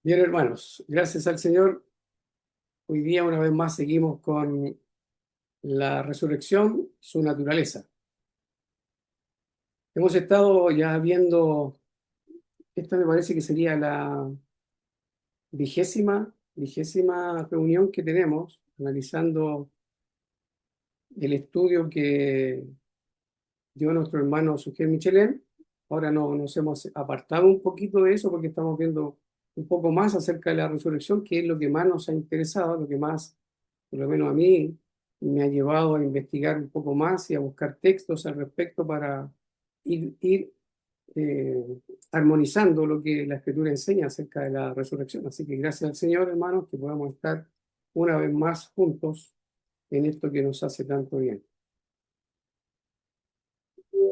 Bien, hermanos, gracias al Señor. Hoy día una vez más seguimos con la resurrección, su naturaleza. Hemos estado ya viendo, esta me parece que sería la vigésima reunión que tenemos, analizando el estudio que dio nuestro hermano Sugel Michelén. Ahora nos hemos apartado un poquito de eso porque estamos viendo un poco más acerca de la resurrección, que es lo que más nos ha interesado, lo que más, por lo menos a mí, me ha llevado a investigar un poco más y a buscar textos al respecto para ir armonizando lo que la Escritura enseña acerca de la resurrección. Así que gracias al Señor, hermanos, que podamos estar una vez más juntos en esto que nos hace tanto bien.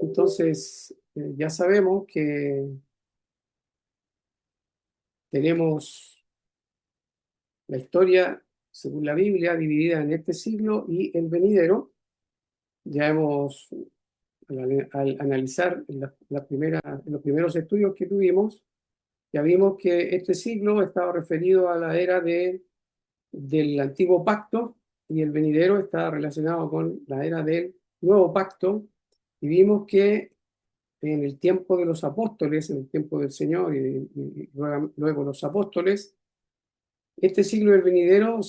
Entonces, ya sabemos que tenemos la historia, según la Biblia, dividida en este siglo y el venidero. Ya hemos, al analizar los primeros estudios que tuvimos, ya vimos que este siglo estaba referido a la era del antiguo pacto y el venidero está relacionado con la era del nuevo pacto. Y vimos que en el tiempo de los apóstoles, en el tiempo del Señor y luego los apóstoles, este siglo del venidero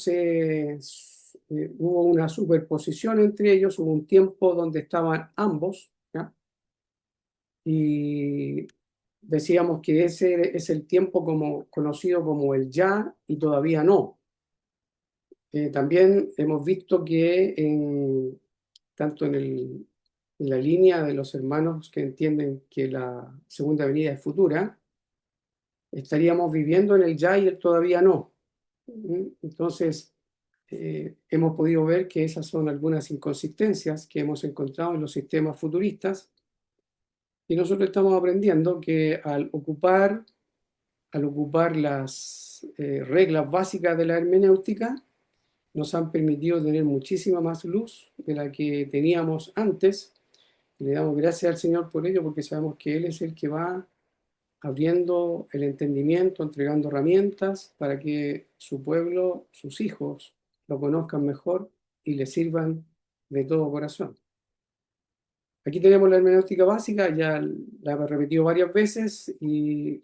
hubo una superposición entre ellos, hubo un tiempo donde estaban ambos, ¿ya? Y decíamos que ese es el tiempo conocido como el ya y todavía no. También hemos visto que tanto en la línea de los hermanos que entienden que la segunda venida es futura, estaríamos viviendo en el ya y el todavía no. Entonces, hemos podido ver que esas son algunas inconsistencias que hemos encontrado en los sistemas futuristas y nosotros estamos aprendiendo que al ocupar las reglas básicas de la hermenéutica, nos han permitido tener muchísima más luz de la que teníamos antes. Y le damos gracias al Señor por ello, porque sabemos que Él es el que va abriendo el entendimiento, entregando herramientas para que su pueblo, sus hijos, lo conozcan mejor y le sirvan de todo corazón. Aquí tenemos la hermenéutica básica, ya la he repetido varias veces y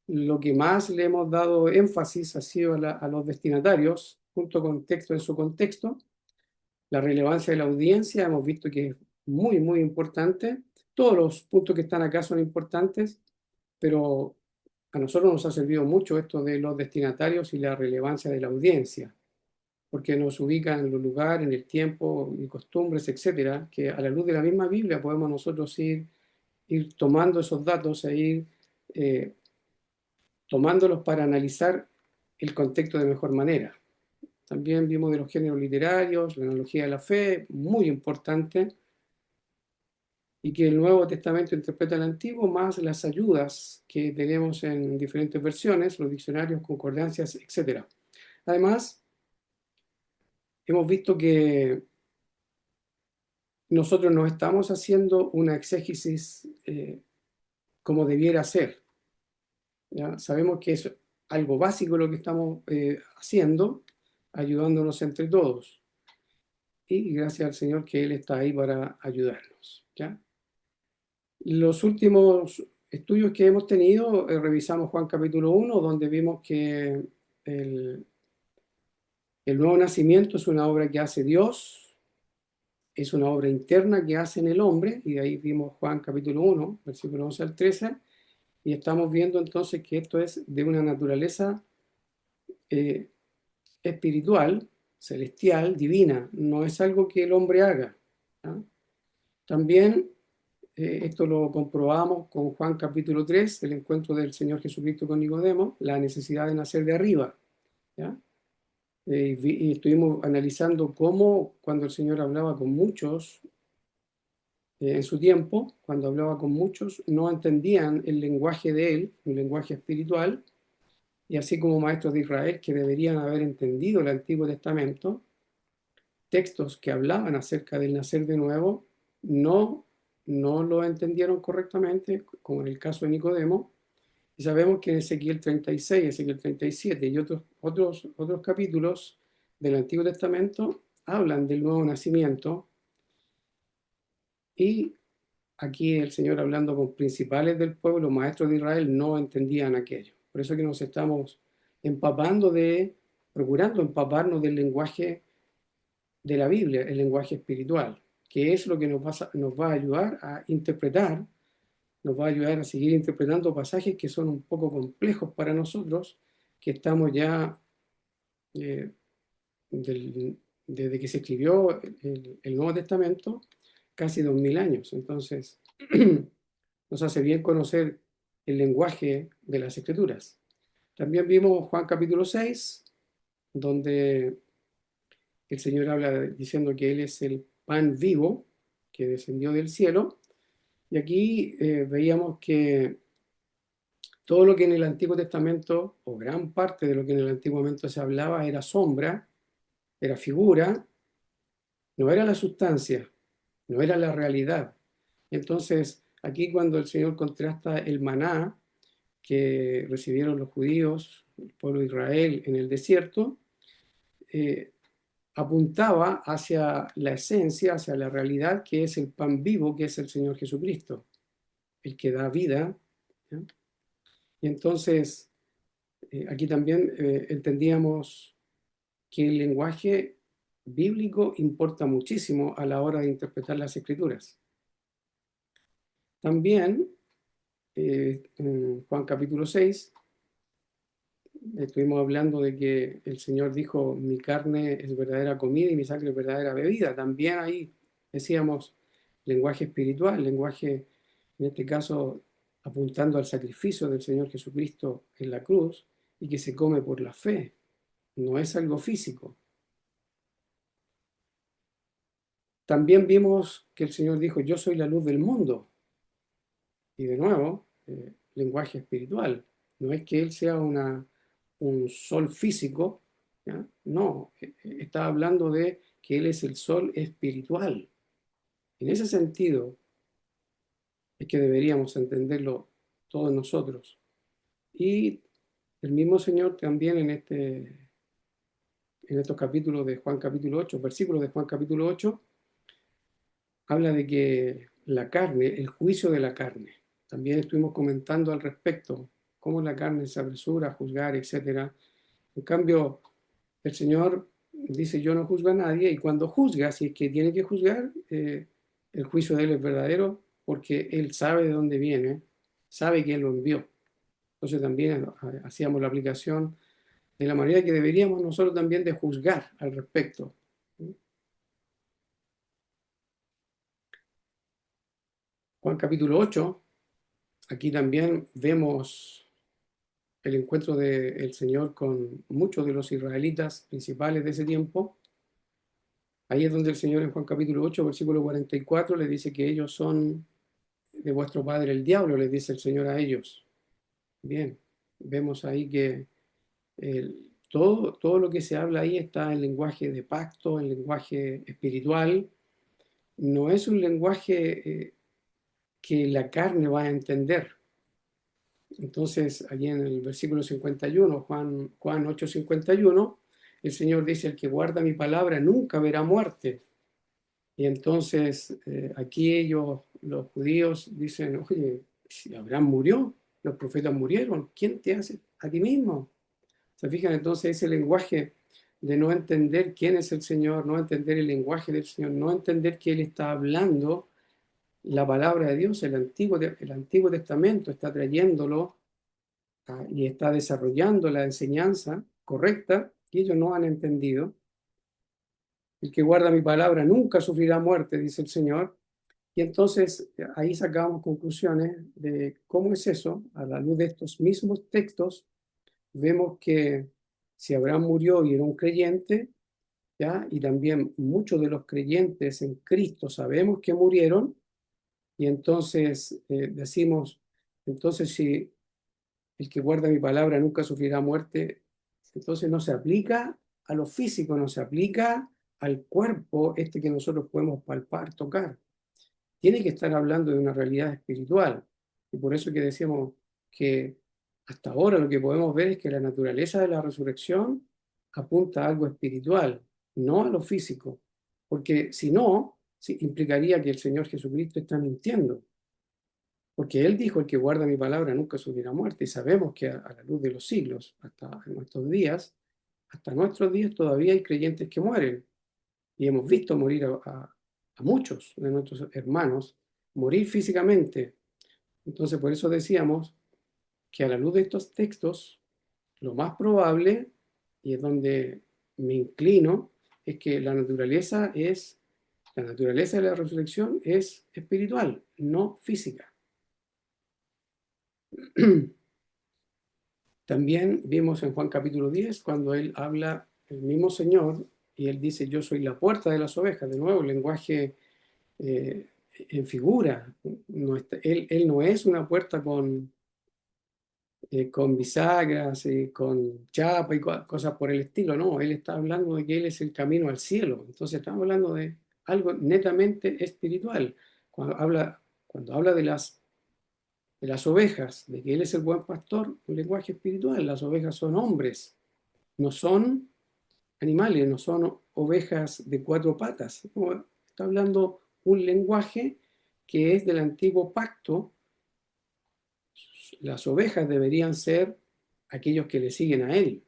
lo que más le hemos dado énfasis ha sido a los destinatarios, junto con texto en su contexto. La relevancia de la audiencia hemos visto que es muy, muy importante. Todos los puntos que están acá son importantes, pero a nosotros nos ha servido mucho esto de los destinatarios y la relevancia de la audiencia, porque nos ubican en los lugares, en el tiempo y costumbres, etcétera, que a la luz de la misma Biblia podemos nosotros ir tomando esos datos e ir eh, tomándolos para analizar el contexto de mejor manera. También vimos de los géneros literarios, la analogía de la fe, muy importante, y que el Nuevo Testamento interpreta el Antiguo, más las ayudas que tenemos en diferentes versiones, los diccionarios, concordancias, etc. Además, hemos visto que nosotros no estamos haciendo una exégesis como debiera ser, ¿ya? Sabemos que es algo básico lo que estamos haciendo, ayudándonos entre todos. Y gracias al Señor que Él está ahí para ayudarnos, ¿ya? Los últimos estudios que hemos tenido, revisamos Juan capítulo 1, donde vimos que el, el nuevo nacimiento es una obra que hace Dios, es una obra interna que hace en el hombre, y de ahí vimos Juan capítulo 1, versículo 11 al 13, y estamos viendo entonces que esto es de una naturaleza eh, espiritual, celestial, divina, no es algo que el hombre haga, ¿ya? También esto lo comprobamos con Juan capítulo 3, el encuentro del Señor Jesucristo con Nicodemo, la necesidad de nacer de arriba, ¿ya? Y estuvimos analizando cómo cuando el Señor hablaba con muchos en su tiempo, cuando hablaba con muchos, no entendían el lenguaje de Él, un lenguaje espiritual, y así como maestros de Israel que deberían haber entendido el Antiguo Testamento, textos que hablaban acerca del nacer de nuevo, no, no lo entendieron correctamente, como en el caso de Nicodemo, Y sabemos que en Ezequiel 36, Ezequiel 37 y otros capítulos del Antiguo Testamento hablan del nuevo nacimiento, y aquí el Señor, hablando con principales del pueblo, maestros de Israel, no entendían aquello. Por eso que nos estamos empapando procurando empaparnos del lenguaje de la Biblia, el lenguaje espiritual, que es lo que nos va a ayudar a interpretar, nos va a ayudar a seguir interpretando pasajes que son un poco complejos para nosotros, que estamos ya, eh, desde que se escribió el Nuevo Testamento, casi 2000 años. Entonces, nos hace bien conocer el lenguaje de las Escrituras. También vimos Juan capítulo 6, donde el Señor habla diciendo que Él es el pan vivo que descendió del cielo. Y aquí veíamos que todo lo que en el Antiguo Testamento, o gran parte de lo que en el Antiguo Testamento se hablaba, era sombra, era figura, no era la sustancia, no era la realidad. Entonces, aquí cuando el Señor contrasta el maná que recibieron los judíos, el pueblo de Israel en el desierto, eh, apuntaba hacia la esencia, hacia la realidad, que es el pan vivo, que es el Señor Jesucristo, el que da vida. ¿Ya? Y entonces, aquí también entendíamos que el lenguaje bíblico importa muchísimo a la hora de interpretar las escrituras. También, en Juan capítulo 6, estuvimos hablando de que el Señor dijo, mi carne es verdadera comida y mi sangre es verdadera bebida. También ahí decíamos lenguaje espiritual, lenguaje, en este caso, apuntando al sacrificio del Señor Jesucristo en la cruz, y que se come por la fe, no es algo físico. También vimos que el Señor dijo, yo soy la luz del mundo. Y de nuevo, lenguaje espiritual. No es que Él sea un sol físico, ¿ya? No, está hablando de que Él es el sol espiritual. En ese sentido es que deberíamos entenderlo todos nosotros. Y el mismo Señor también en estos capítulos de Juan capítulo 8, versículos de Juan capítulo 8, habla de que la carne, el juicio de la carne. También estuvimos comentando al respecto, cómo la carne se apresura a juzgar, etcétera. En cambio, el Señor dice, yo no juzgo a nadie, y cuando juzga, si es que tiene que juzgar, el juicio de Él es verdadero, porque Él sabe de dónde viene, sabe quién lo envió. Entonces también hacíamos la aplicación de la manera que deberíamos nosotros también de juzgar al respecto. Juan capítulo 8, aquí también vemos el encuentro del Señor con muchos de los israelitas principales de ese tiempo. Ahí es donde el Señor en Juan capítulo 8, versículo 44, les dice que ellos son de vuestro padre el diablo, les dice el Señor a ellos. Bien, vemos ahí que todo lo que se habla ahí está en lenguaje de pacto, en lenguaje espiritual. No es un lenguaje que la carne va a entender. Entonces, allí en el versículo 51, Juan 8, 51, el Señor dice, el que guarda mi palabra nunca verá muerte. Y entonces aquí ellos, los judíos, dicen, oye, si Abraham murió, los profetas murieron, ¿quién te hace a ti mismo? ¿Se fijan? Entonces ese lenguaje de no entender quién es el Señor, no entender el lenguaje del Señor, no entender que Él está hablando la palabra de Dios, el Antiguo Testamento está trayéndolo y está desarrollando la enseñanza correcta, que ellos no han entendido. El que guarda mi palabra nunca sufrirá muerte, dice el Señor. Y entonces ahí sacamos conclusiones de cómo es eso. A la luz de estos mismos textos, vemos que si Abraham murió y era un creyente, ¿ya? Y también muchos de los creyentes en Cristo sabemos que murieron, y entonces decimos, entonces si el que guarda mi palabra nunca sufrirá muerte, entonces no se aplica a lo físico, no se aplica al cuerpo este que nosotros podemos palpar, tocar. Tiene que estar hablando de una realidad espiritual. Y por eso que decíamos que hasta ahora lo que podemos ver es que la naturaleza de la resurrección apunta a algo espiritual, no a lo físico, porque si no, sí, implicaría que el Señor Jesucristo está mintiendo, porque Él dijo, el que guarda mi palabra nunca sufrirá muerte, y sabemos que a la luz de los siglos, hasta nuestros días todavía hay creyentes que mueren, y hemos visto morir a muchos de nuestros hermanos, morir físicamente. Entonces, por eso decíamos que a la luz de estos textos, lo más probable, y es donde me inclino, es que la naturaleza de la resurrección es espiritual, no física. También vimos en Juan capítulo 10, cuando él habla, el mismo Señor, y él dice, yo soy la puerta de las ovejas, de nuevo, el lenguaje en figura. No está, él no es una puerta con bisagras, con chapa y cosas por el estilo, no, él está hablando de que él es el camino al cielo, entonces estamos hablando de algo netamente espiritual. Cuando habla de las ovejas, de que él es el buen pastor, un lenguaje espiritual, las ovejas son hombres, no son animales, no son ovejas de cuatro patas, no, está hablando un lenguaje que es del antiguo pacto. Las ovejas deberían ser aquellos que le siguen a él.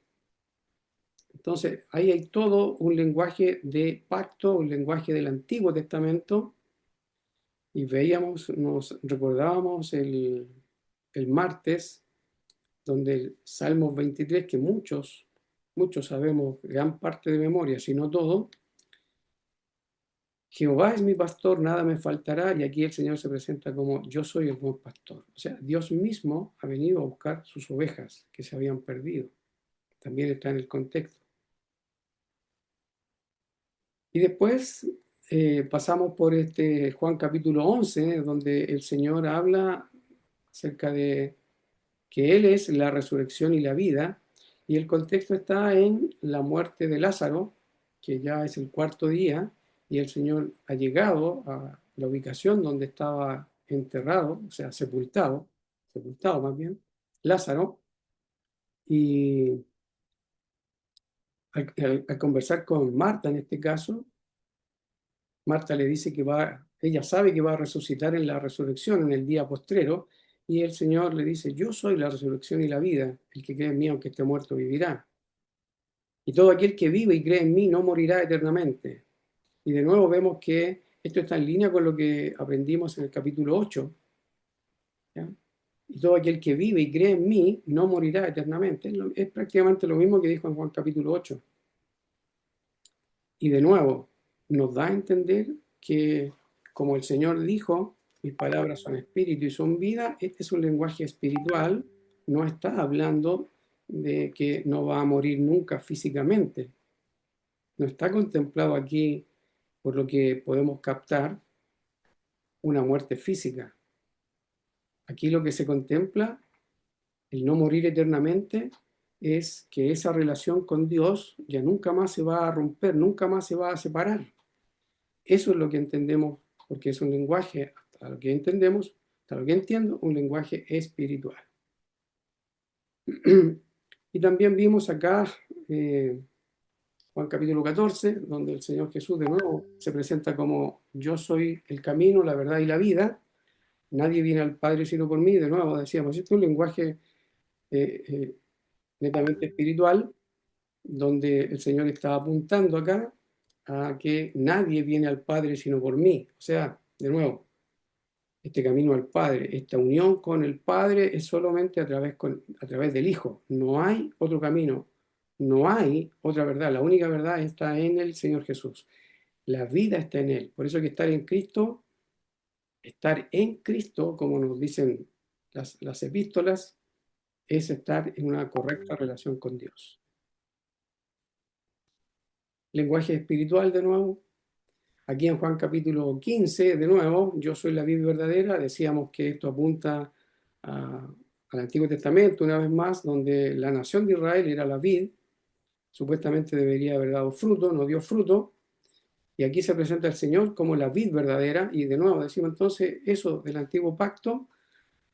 Entonces, ahí hay todo un lenguaje de pacto, un lenguaje del Antiguo Testamento, y veíamos, nos recordábamos el martes, donde el Salmos 23, que muchos sabemos gran parte de memoria, si no todo, Jehová es mi pastor, nada me faltará, y aquí el Señor se presenta como yo soy el buen pastor. O sea, Dios mismo ha venido a buscar sus ovejas que se habían perdido. También está en el contexto. Y después pasamos por este Juan capítulo 11, donde el Señor habla acerca de que Él es la resurrección y la vida, y el contexto está en la muerte de Lázaro, que ya es el cuarto día, y el Señor ha llegado a la ubicación donde estaba enterrado, o sea, sepultado más bien, Lázaro, y al conversar con Marta en este caso, Marta le dice ella sabe que va a resucitar en la resurrección, en el día postrero, y el Señor le dice, yo soy la resurrección y la vida, el que cree en mí, aunque esté muerto, vivirá. Y todo aquel que vive y cree en mí no morirá eternamente. Y de nuevo vemos que esto está en línea con lo que aprendimos en el capítulo 8. ¿Ya? Y todo aquel que vive y cree en mí no morirá eternamente. Es prácticamente lo mismo que dijo en Juan capítulo 8. Y de nuevo, nos da a entender que, como el Señor dijo, mis palabras son espíritu y son vida, este es un lenguaje espiritual, no está hablando de que no va a morir nunca físicamente. No está contemplado aquí, por lo que podemos captar, una muerte física. Aquí lo que se contempla, el no morir eternamente, es que esa relación con Dios ya nunca más se va a romper, nunca más se va a separar. Eso es lo que entendemos, porque es un lenguaje, hasta lo que entendemos, hasta lo que entiendo, un lenguaje espiritual. Y también vimos acá Juan capítulo 14, donde el Señor Jesús de nuevo se presenta como yo soy el camino, la verdad y la vida. Nadie viene al Padre sino por mí. De nuevo decíamos, esto es un lenguaje eh, netamente espiritual, donde el Señor está apuntando acá a que nadie viene al Padre sino por mí. O sea, de nuevo, este camino al Padre, esta unión con el Padre es solamente a través del Hijo. No hay otro camino, no hay otra verdad. La única verdad está en el Señor Jesús. La vida está en Él. Por eso que estar en Cristo, como nos dicen las epístolas, es estar en una correcta relación con Dios. Lenguaje espiritual de nuevo. Aquí en Juan capítulo 15, de nuevo, yo soy la vid verdadera. Decíamos que esto apunta al Antiguo Testamento, una vez más, donde la nación de Israel era la vid, supuestamente debería haber dado fruto, no dio fruto, y aquí se presenta el Señor como la vid verdadera, y de nuevo decimos entonces eso del antiguo pacto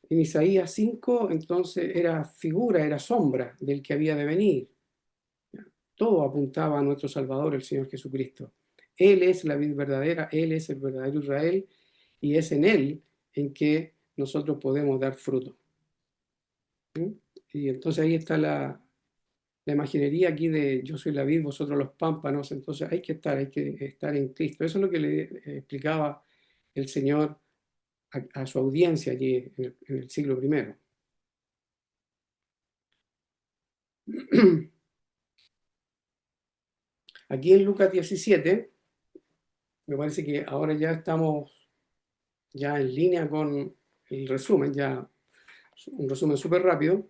En Isaías 5, entonces, era figura, era sombra del que había de venir. Todo apuntaba a nuestro Salvador, el Señor Jesucristo. Él es la vid verdadera, Él es el verdadero Israel, y es en Él en que nosotros podemos dar fruto. ¿Mm? Y entonces ahí está la imaginería aquí de yo soy la vid, vosotros los pámpanos. Entonces hay que estar en Cristo. Eso es lo que le explicaba el Señor a su audiencia allí en el siglo primero. Aquí en Lucas 17, me parece que ahora ya estamos ya en línea con el resumen, ya un resumen súper rápido.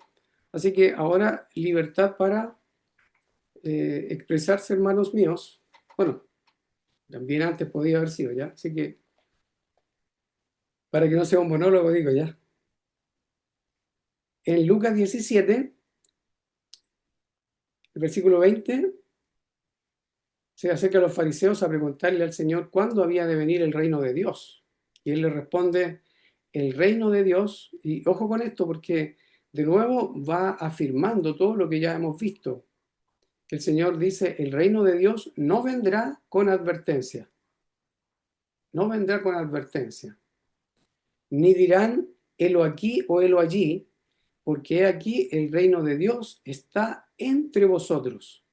Así que ahora libertad para expresarse, hermanos míos. Bueno, también antes podía haber sido ya, así que para que no sea un monólogo, digo ya. En Lucas 17, el versículo 20, se acerca a los fariseos a preguntarle al Señor cuándo había de venir el reino de Dios. Y él le responde, el reino de Dios, y ojo con esto porque de nuevo va afirmando todo lo que ya hemos visto. El Señor dice, el reino de Dios no vendrá con advertencia, no vendrá con advertencia, ni dirán, helo aquí o helo allí, porque aquí el reino de Dios está entre vosotros.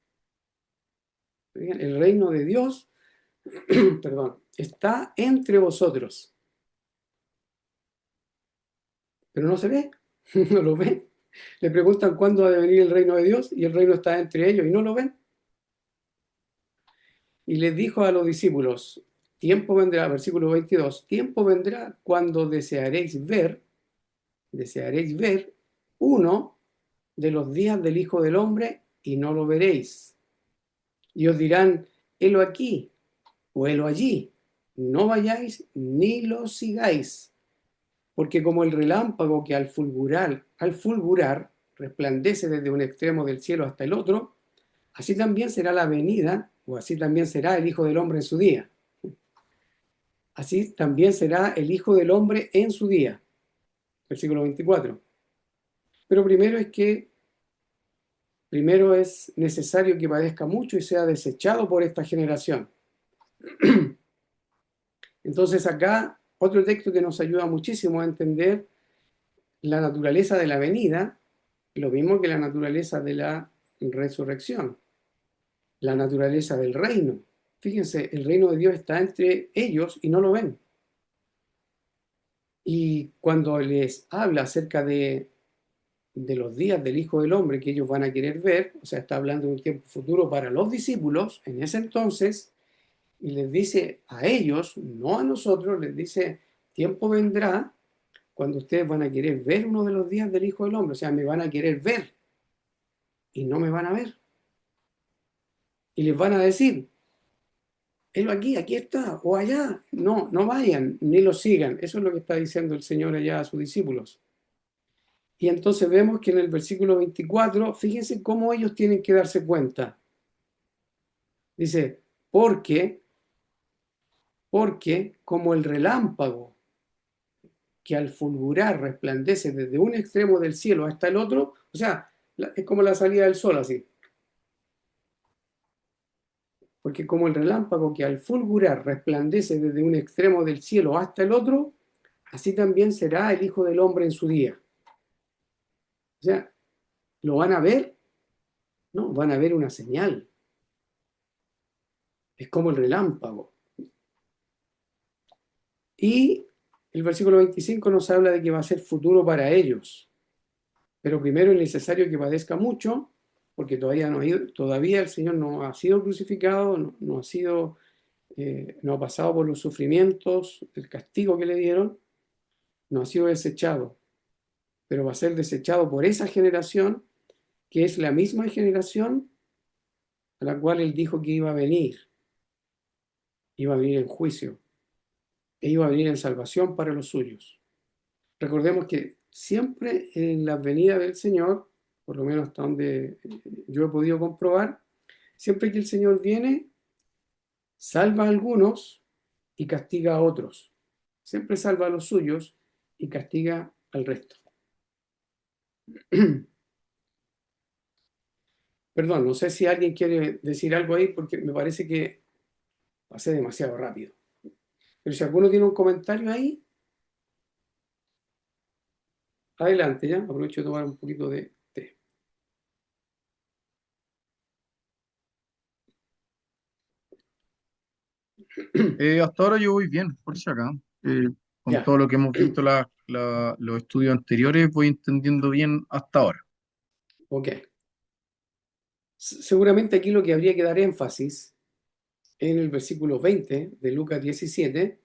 El reino de Dios, perdón, está entre vosotros, pero no se ve, no lo ven. Le preguntan cuándo ha de venir el reino de Dios y el reino está entre ellos y no lo ven. Y les dijo a los discípulos, tiempo vendrá, versículo 22, tiempo vendrá cuando desearéis ver uno de los días del Hijo del Hombre y no lo veréis. Y os dirán, helo aquí o helo allí, no vayáis ni lo sigáis, porque como el relámpago que al fulgurar resplandece desde un extremo del cielo hasta el otro, así también será la venida, o así también será el Hijo del Hombre en su día. Así también será el Hijo del Hombre en su día. Versículo 24. Pero primero es necesario que padezca mucho y sea desechado por esta generación. Entonces acá otro texto que nos ayuda muchísimo a entender la naturaleza de la venida, lo mismo que la naturaleza de la resurrección, la naturaleza del reino. Fíjense, el reino de Dios está entre ellos y no lo ven. Y cuando les habla acerca de los días del Hijo del Hombre que ellos van a querer ver, o sea, está hablando de un tiempo futuro para los discípulos en ese entonces, y les dice a ellos, no a nosotros, les dice, tiempo vendrá cuando ustedes van a querer ver uno de los días del Hijo del Hombre, o sea, me van a querer ver y no me van a ver. Y les van a decir, helo aquí, aquí está, o allá. No, no vayan, ni lo sigan. Eso es lo que está diciendo el Señor allá a sus discípulos. Y entonces vemos que en el versículo 24, fíjense cómo ellos tienen que darse cuenta. Dice, porque como el relámpago que al fulgurar resplandece desde un extremo del cielo hasta el otro, o sea, es como la salida del sol así. Porque como el relámpago que al fulgurar resplandece desde un extremo del cielo hasta el otro, así también será el Hijo del Hombre en su día. O sea, ¿lo van a ver? No, van a ver una señal. Es como el relámpago. Y el versículo 25 nos habla de que va a ser futuro para ellos. Pero primero es necesario que padezca mucho, porque todavía el Señor no ha sido crucificado, no ha pasado por los sufrimientos, el castigo que le dieron, no ha sido desechado, pero va a ser desechado por esa generación, que es la misma generación a la cual Él dijo que iba a venir en juicio, e iba a venir en salvación para los suyos. Recordemos que siempre en la venida del Señor, por lo menos hasta donde yo he podido comprobar, siempre que el Señor viene, salva a algunos y castiga a otros. Siempre salva a los suyos y castiga al resto. Perdón, no sé si alguien quiere decir algo ahí porque me parece que pasé demasiado rápido. Pero si alguno tiene un comentario ahí, adelante ya. Aprovecho de tomar un poquito de té. Hasta ahora yo voy bien, por si acá. Con Ya, todo lo que hemos visto los estudios anteriores, voy entendiendo bien hasta ahora. ok. Seguramente aquí lo que habría que dar énfasis en el versículo 20 de Lucas 17,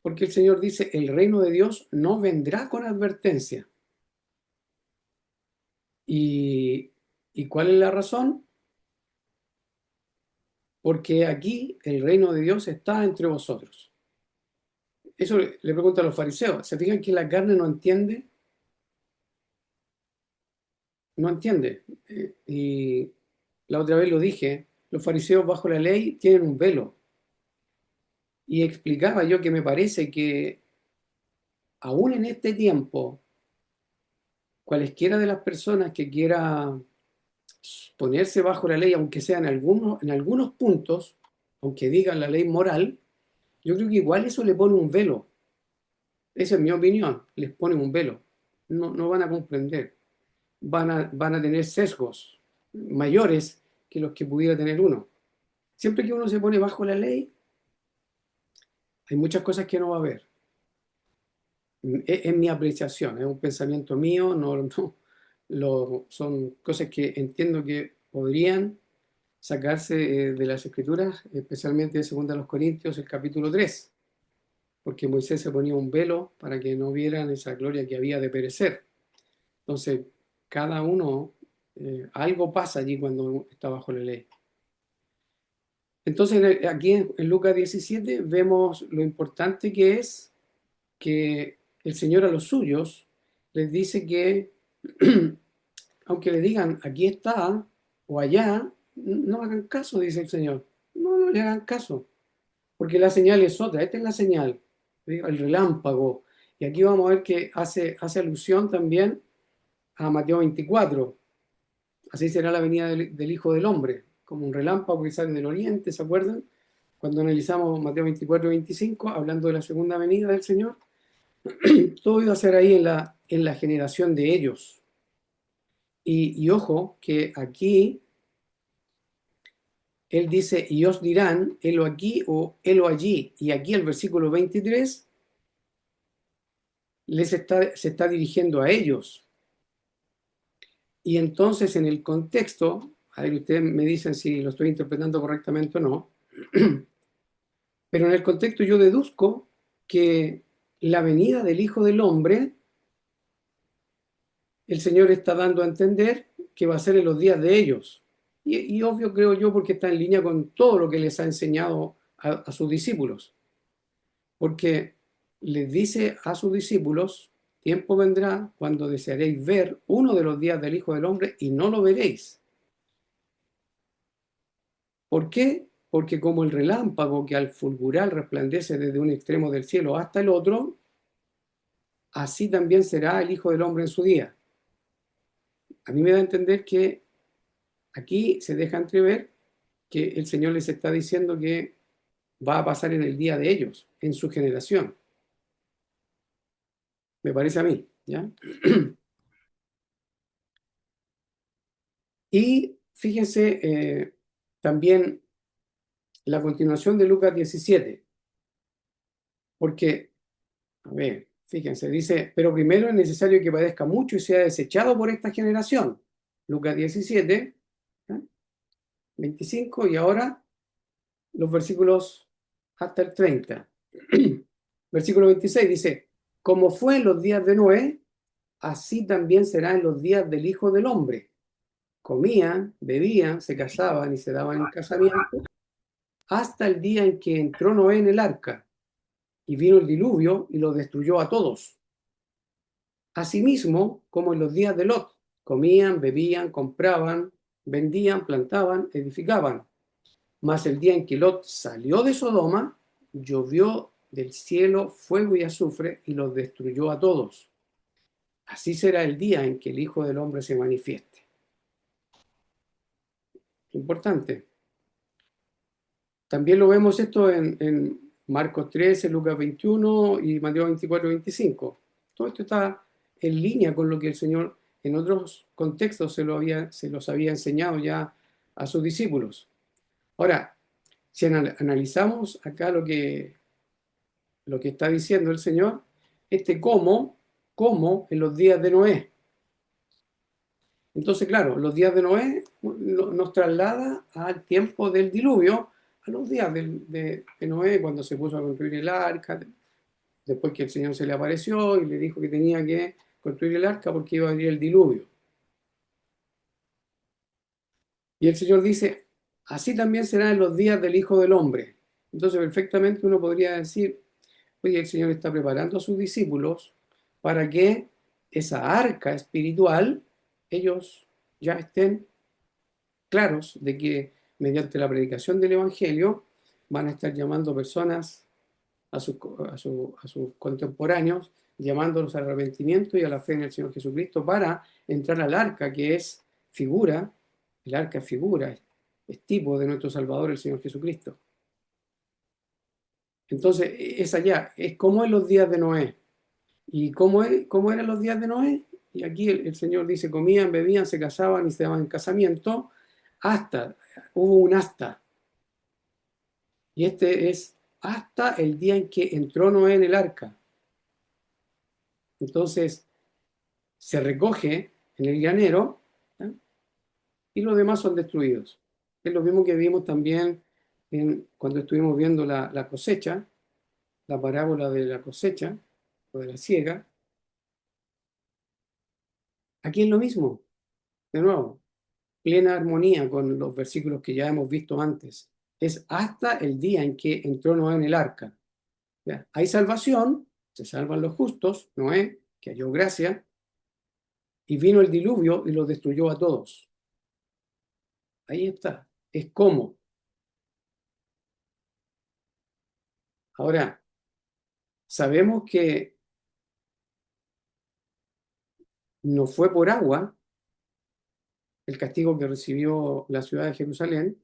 porque el Señor dice, el reino de Dios no vendrá con advertencia. ¿Y, y cuál es la razón? Porque aquí el reino de Dios está entre vosotros. Eso le pregunto a los fariseos. ¿Se fijan que la carne no entiende? No entiende. Y la otra vez lo dije, los fariseos bajo la ley tienen un velo. Y explicaba yo que me parece que aún en este tiempo, cualesquiera de las personas que quiera ponerse bajo la ley, aunque sea en algunos puntos, aunque digan la ley moral, yo creo que igual eso le pone un velo. Esa es mi opinión, les pone un velo. No van a comprender, van a tener sesgos mayores que los que pudiera tener uno. Siempre que uno se pone bajo la ley, hay muchas cosas que no va a ver. Es mi apreciación, es un pensamiento mío, son cosas que entiendo que podrían sacarse de las escrituras, especialmente de 2 Corintios, el capítulo 3, porque Moisés se ponía un velo para que no vieran esa gloria que había de perecer. Entonces, cada uno, algo pasa allí cuando está bajo la ley. Entonces, aquí en Lucas 17 vemos lo importante que es que el Señor a los suyos les dice que, aunque le digan aquí está o allá, no hagan caso, dice el Señor. No le hagan caso, porque la señal es otra. Esta es la señal, ¿sí? El relámpago. Y aquí vamos a ver que hace alusión también a Mateo 24. Así será la venida del Hijo del Hombre, como un relámpago que sale del oriente, ¿se acuerdan? Cuando analizamos Mateo 24 y 25, hablando de la segunda venida del Señor, todo iba a ser ahí en la generación de ellos. Y ojo, que aquí él dice, y os dirán, helo aquí o helo allí. Y aquí el versículo 23 se está dirigiendo a ellos. Y entonces en el contexto, a ver, ustedes me dicen si lo estoy interpretando correctamente o no, pero en el contexto yo deduzco que la venida del Hijo del Hombre, el Señor está dando a entender que va a ser en los días de ellos. Y obvio creo yo porque está en línea con todo lo que les ha enseñado a sus discípulos. Porque les dice a sus discípulos, tiempo vendrá cuando desearéis ver uno de los días del Hijo del Hombre y no lo veréis. ¿Por qué? Porque como el relámpago que al fulgurar resplandece desde un extremo del cielo hasta el otro, así también será el Hijo del Hombre en su día. A mí me da a entender que aquí se deja entrever que el Señor les está diciendo que va a pasar en el día de ellos, en su generación. Me parece a mí, ¿ya? Y fíjense también la continuación de Lucas 17, porque, a ver, fíjense, dice, pero primero es necesario que padezca mucho y sea desechado por esta generación. Lucas 17, ¿eh? 25, y ahora los versículos hasta el 30. Versículo 26 dice, como fue en los días de Noé, así también será en los días del Hijo del Hombre. Comían, bebían, se casaban y se daban en casamiento hasta el día en que entró Noé en el arca y vino el diluvio y los destruyó a todos. Asimismo, como en los días de Lot, comían, bebían, compraban, vendían, plantaban, edificaban. Mas el día en que Lot salió de Sodoma, llovió del cielo fuego y azufre y los destruyó a todos. así será el día en que el Hijo del Hombre se manifieste. Importante. También lo vemos esto en Marcos 13, Lucas 21 y Mateo 24, 25. Todo esto está en línea con lo que el Señor en otros contextos se los había enseñado ya a sus discípulos. Ahora, si analizamos acá lo que está diciendo el Señor, cómo en los días de Noé. Entonces, claro, los días de Noé nos traslada al tiempo del diluvio, a los días de Noé, cuando se puso a construir el arca, después que el Señor se le apareció y le dijo que tenía que construir el arca porque iba a venir el diluvio. Y el Señor dice, así también serán en los días del Hijo del Hombre. Entonces, perfectamente uno podría decir, oye, el Señor está preparando a sus discípulos para que esa arca espiritual, ellos ya estén claros de que mediante la predicación del Evangelio van a estar llamando personas a sus contemporáneos, llamándolos al arrepentimiento y a la fe en el Señor Jesucristo para entrar al arca, que es figura, el arca es figura, es tipo de nuestro Salvador, el Señor Jesucristo. Entonces, es allá, es como en los días de Noé. ¿Y cómo eran los días de Noé? Y aquí el Señor dice, comían, bebían, se casaban y se daban en casamiento, hasta, hubo un hasta. Y este es hasta el día en que entró Noé en el arca. Entonces, se recoge en el granero, ¿eh? Y los demás son destruidos. Es lo mismo que vimos también cuando estuvimos viendo la cosecha, la parábola de la cosecha o de la siega. Aquí es lo mismo, de nuevo, plena armonía con los versículos que ya hemos visto antes. Es hasta el día en que entró Noé en el arca. ¿Ya? Hay salvación, se salvan los justos, Noé, que halló gracia, y vino el diluvio y los destruyó a todos. Ahí está, es como. Ahora, sabemos que no fue por agua el castigo que recibió la ciudad de Jerusalén,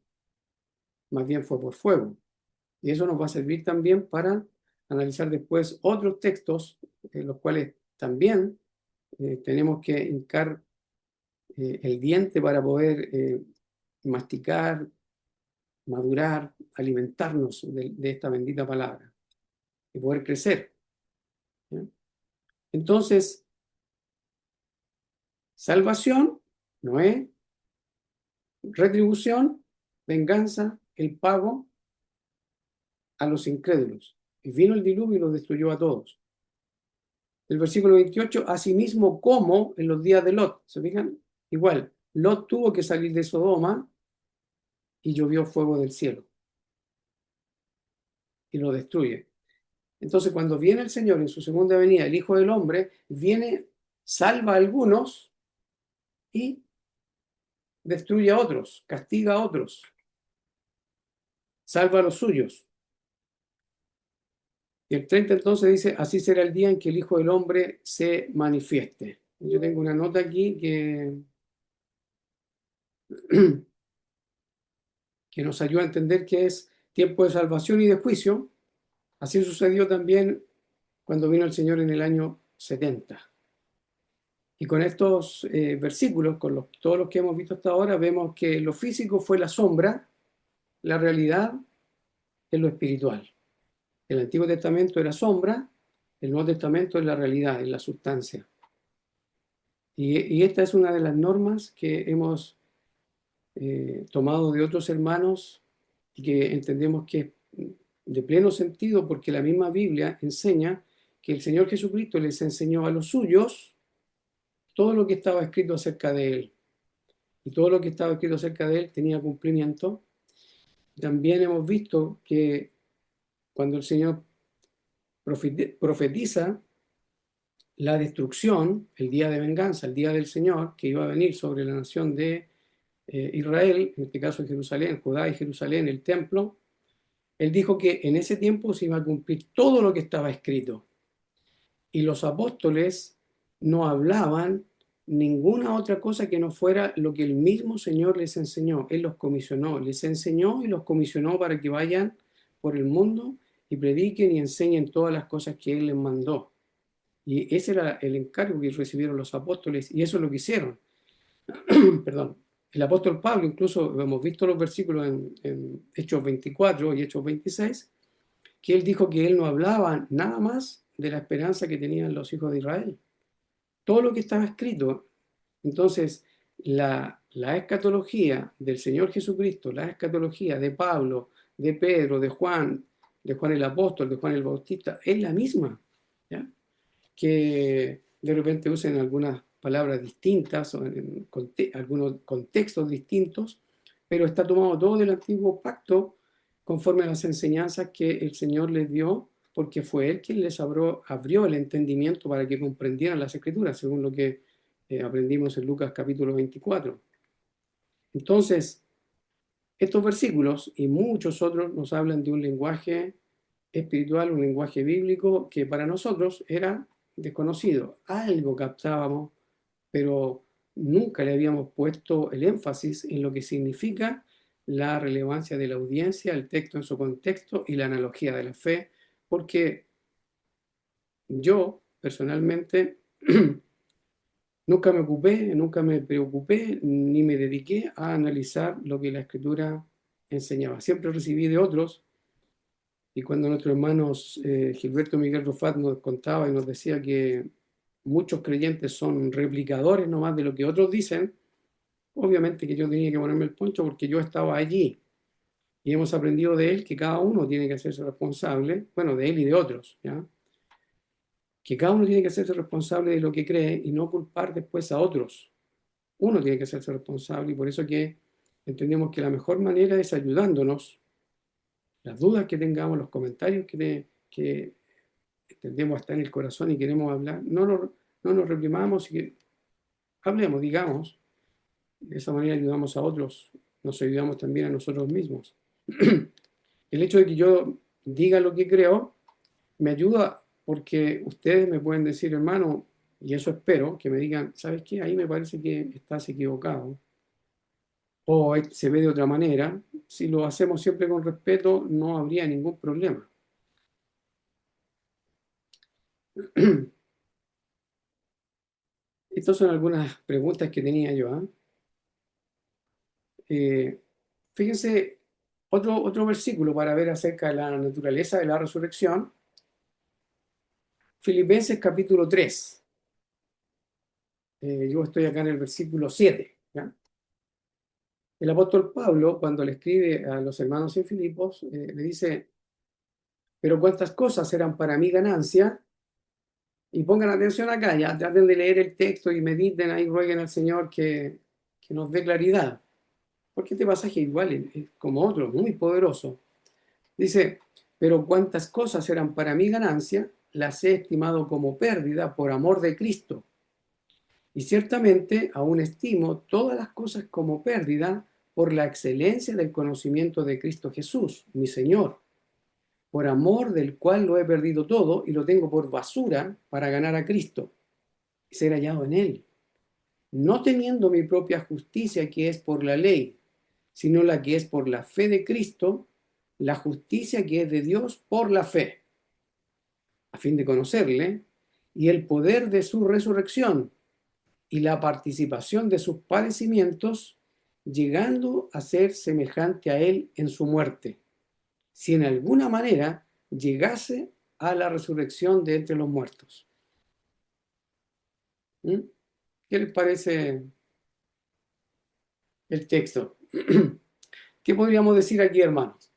más bien fue por fuego. Y eso nos va a servir también para analizar después otros textos en los cuales también tenemos que hincar el diente para poder masticar, madurar, alimentarnos de esta bendita palabra y poder crecer. ¿Ya? Entonces, salvación, Noé, retribución, venganza, el pago a los incrédulos. Y vino el diluvio y los destruyó a todos. El versículo 28, asimismo como en los días de Lot. ¿Se fijan? Igual, Lot tuvo que salir de Sodoma y llovió fuego del cielo y lo destruye. Entonces, cuando viene el Señor en su segunda venida, el Hijo del Hombre, viene, salva a algunos y destruye a otros, castiga a otros, salva a los suyos. Y el 30 entonces dice, así será el día en que el Hijo del Hombre se manifieste. Yo tengo una nota aquí que nos ayuda a entender que es tiempo de salvación y de juicio. Así sucedió también cuando vino el Señor en el año 70. Y con estos versículos, todos los que hemos visto hasta ahora, vemos que lo físico fue la sombra, la realidad es lo espiritual. El Antiguo Testamento era sombra, el Nuevo Testamento es la realidad, es la sustancia. Y esta es una de las normas que hemos tomado de otros hermanos y que entendemos que es de pleno sentido porque la misma Biblia enseña que el Señor Jesucristo les enseñó a los suyos todo lo que estaba escrito acerca de Él. Y todo lo que estaba escrito acerca de Él tenía cumplimiento. También hemos visto que cuando el Señor profetiza la destrucción, el día de venganza, el día del Señor, que iba a venir sobre la nación de Israel, en este caso Jerusalén, Judá y Jerusalén, el templo, él dijo que en ese tiempo se iba a cumplir todo lo que estaba escrito. Y los apóstoles no hablaban ninguna otra cosa que no fuera lo que el mismo Señor les enseñó. Él los comisionó, les enseñó y los comisionó para que vayan por el mundo y prediquen y enseñen todas las cosas que Él les mandó. Y ese era el encargo que recibieron los apóstoles y eso es lo que hicieron. Perdón. El apóstol Pablo, incluso hemos visto los versículos en Hechos 24 y Hechos 26, que él dijo que él no hablaba nada más de la esperanza que tenían los hijos de Israel. Todo lo que estaba escrito. Entonces, la escatología del Señor Jesucristo, la escatología de Pablo, de Pedro, de Juan el apóstol, de Juan el Bautista, es la misma. ¿Ya? Que de repente usen algunas palabras distintas o en algunos contextos distintos, pero está tomado todo del antiguo pacto conforme a las enseñanzas que el Señor les dio, porque fue Él quien les abrió el entendimiento para que comprendieran las Escrituras, según lo que aprendimos en Lucas capítulo 24. Entonces, estos versículos y muchos otros nos hablan de un lenguaje espiritual, un lenguaje bíblico que para nosotros era desconocido. Algo captábamos, pero nunca le habíamos puesto el énfasis en lo que significa la relevancia de la audiencia, el texto en su contexto y la analogía de la fe, porque yo personalmente nunca me ocupé, nunca me preocupé, ni me dediqué a analizar lo que la Escritura enseñaba. Siempre recibí de otros. Y cuando nuestro hermano Gilberto Miguel Rufat nos contaba y nos decía que muchos creyentes son replicadores nomás de lo que otros dicen, obviamente que yo tenía que ponerme el poncho porque yo estaba allí. Y hemos aprendido de él que cada uno tiene que hacerse responsable, bueno, de él y de otros, ¿ya? Que cada uno tiene que hacerse responsable de lo que cree y no culpar después a otros. Uno tiene que hacerse responsable y por eso que entendemos que la mejor manera es ayudándonos. Las dudas que tengamos, los comentarios que entendemos hasta en el corazón y queremos hablar, no nos reprimamos y que hablemos, digamos, de esa manera ayudamos a otros, nos ayudamos también a nosotros mismos. El hecho de que yo diga lo que creo me ayuda porque ustedes me pueden decir, hermano, y eso espero, que me digan, ¿sabes qué? Ahí me parece que estás equivocado o se ve de otra manera. Si lo hacemos siempre con respeto, no habría ningún problema. Estas son algunas preguntas que tenía yo. ¿Eh? Fíjense, otro versículo para ver acerca de la naturaleza de la resurrección. Filipenses capítulo 3. Yo estoy acá en el versículo 7. ¿Ya? El apóstol Pablo, cuando le escribe a los hermanos en Filipos, le dice, pero cuántas cosas eran para mí ganancia, y pongan atención acá, ya traten de leer el texto y mediten ahí, rueguen al Señor que nos dé claridad, porque este pasaje igual es como otro, muy poderoso. Dice, pero cuántas cosas eran para mí ganancia, las he estimado como pérdida por amor de Cristo. Y ciertamente aún estimo todas las cosas como pérdida por la excelencia del conocimiento de Cristo Jesús, mi Señor, por amor del cual lo he perdido todo y lo tengo por basura para ganar a Cristo y ser hallado en Él, no teniendo mi propia justicia que es por la ley, sino la que es por la fe de Cristo, la justicia que es de Dios por la fe, a fin de conocerle, y el poder de su resurrección y la participación de sus padecimientos, llegando a ser semejante a él en su muerte, si en alguna manera llegase a la resurrección de entre los muertos. ¿Mm? ¿Qué les parece el texto? ¿Qué podríamos decir aquí, hermanos?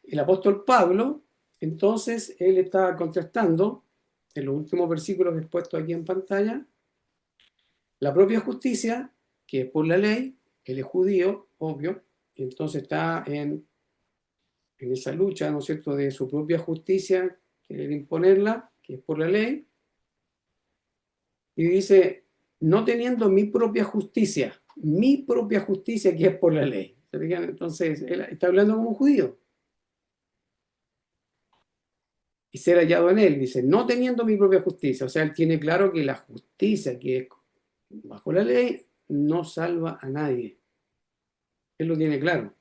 El apóstol Pablo, entonces, él está contrastando en los últimos versículos expuestos aquí en pantalla, la propia justicia, que es por la ley, él es judío, obvio, y entonces está en esa lucha, ¿no es cierto?, de su propia justicia, querer imponerla, que es por la ley, y dice, no teniendo mi propia justicia que es por la ley. ¿Se fijan? Entonces, él está hablando como un judío. y ser hallado en él. Dice, no teniendo mi propia justicia. O sea, él tiene claro que la justicia que es bajo la ley no salva a nadie. Él lo tiene claro.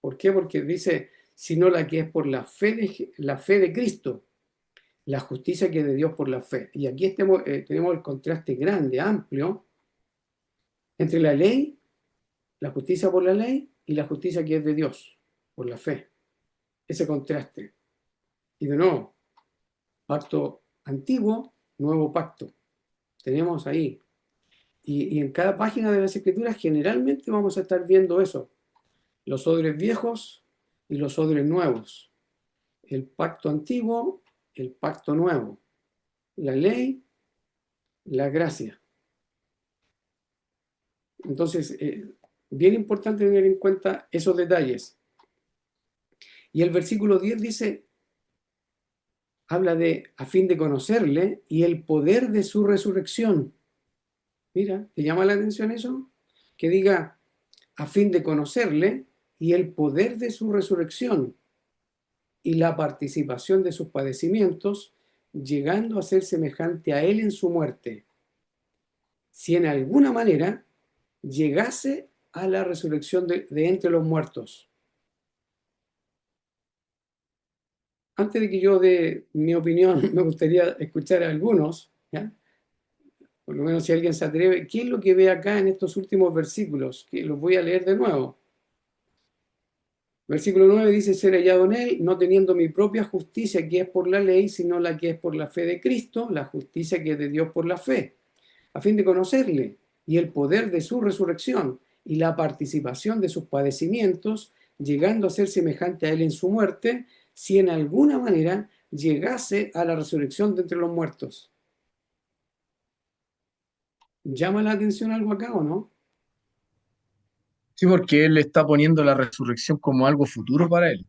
¿Por qué? Porque dice, sino la que es por la fe de Cristo, la justicia que es de Dios por la fe. Y aquí tenemos el contraste grande, amplio, entre la ley, la justicia por la ley, y la justicia que es de Dios por la fe. Ese contraste. Y de nuevo, pacto antiguo, nuevo pacto. Tenemos ahí. Y en cada página de las Escrituras generalmente vamos a estar viendo eso. Los odres viejos y los odres nuevos. El pacto antiguo, el pacto nuevo. La ley, la gracia. Entonces, bien importante tener en cuenta esos detalles. Y el versículo 10 dice, habla de a fin de conocerle y el poder de su resurrección. Mira, ¿te llama la atención eso? Que diga a fin de conocerle y el poder de su resurrección y la participación de sus padecimientos, llegando a ser semejante a él en su muerte, si en alguna manera llegase a la resurrección de entre los muertos. Antes de que yo dé mi opinión, me gustaría escuchar a algunos, ¿ya? Por lo menos si alguien se atreve, ¿qué es lo que ve acá en estos últimos versículos? Que los voy a leer de nuevo. Versículo 9 dice, ser hallado en él, no teniendo mi propia justicia que es por la ley, sino la que es por la fe de Cristo, la justicia que es de Dios por la fe, a fin de conocerle y el poder de su resurrección y la participación de sus padecimientos, llegando a ser semejante a él en su muerte, si en alguna manera llegase a la resurrección de entre los muertos. ¿Llama la atención algo acá o no? Sí, porque él está poniendo la resurrección como algo futuro para él.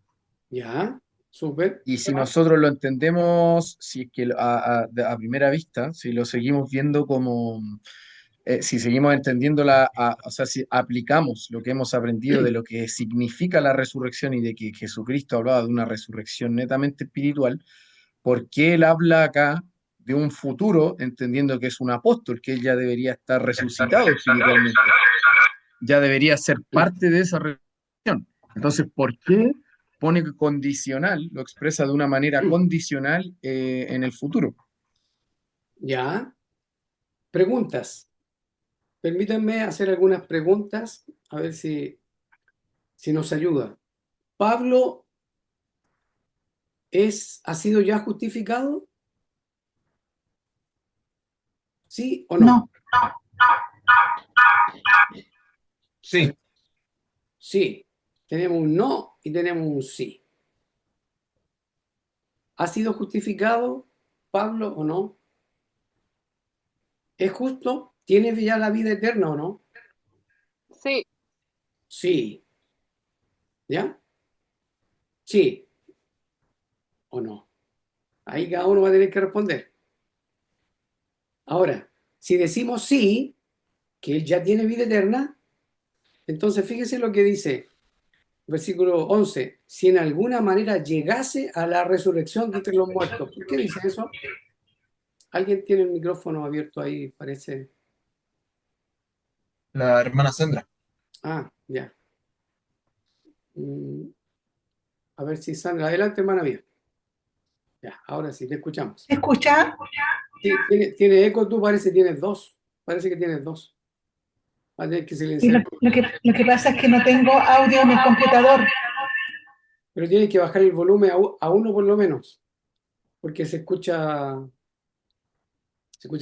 Ya, súper. Y si nosotros lo entendemos, si es que a primera vista, si lo seguimos viendo como, si seguimos entendiendo o sea, si aplicamos lo que hemos aprendido de lo que significa la resurrección y de que Jesucristo hablaba de una resurrección netamente espiritual, ¿por qué él habla acá de un futuro, entendiendo que es un apóstol, que él ya debería estar resucitado espiritualmente? Ya debería ser parte de esa resurrección. Entonces, ¿por qué pone condicional, lo expresa de una manera condicional en el futuro? Ya, preguntas. Permítanme hacer algunas preguntas, a ver si nos ayuda. ¿Pablo ha sido ya justificado? ¿Sí o no? No, Sí, Sí. Tenemos un no y tenemos un sí. ¿Ha sido justificado Pablo o no? ¿Es justo? ¿Tiene ya la vida eterna o no? sí, Sí. ¿Ya? Sí o no. Ahí cada uno va a tener que responder. Ahora, si decimos sí, que él ya tiene vida eterna, entonces fíjese lo que dice, versículo 11, si en alguna manera llegase a la resurrección de entre los muertos. ¿Por qué dice eso? Alguien tiene el micrófono abierto ahí, parece. la hermana Sandra. Ah, ya. Mm, a ver si Sandra, adelante, hermana mía. Ya, ahora sí, te escuchamos. ¿se escucha? Sí, tiene eco, tú parece que tienes dos. Parece que tienes dos. Va a tener que Y silenciar. lo que pasa es que no tengo audio en el computador. Pero tienes que bajar el volumen a uno por lo menos, porque se escucha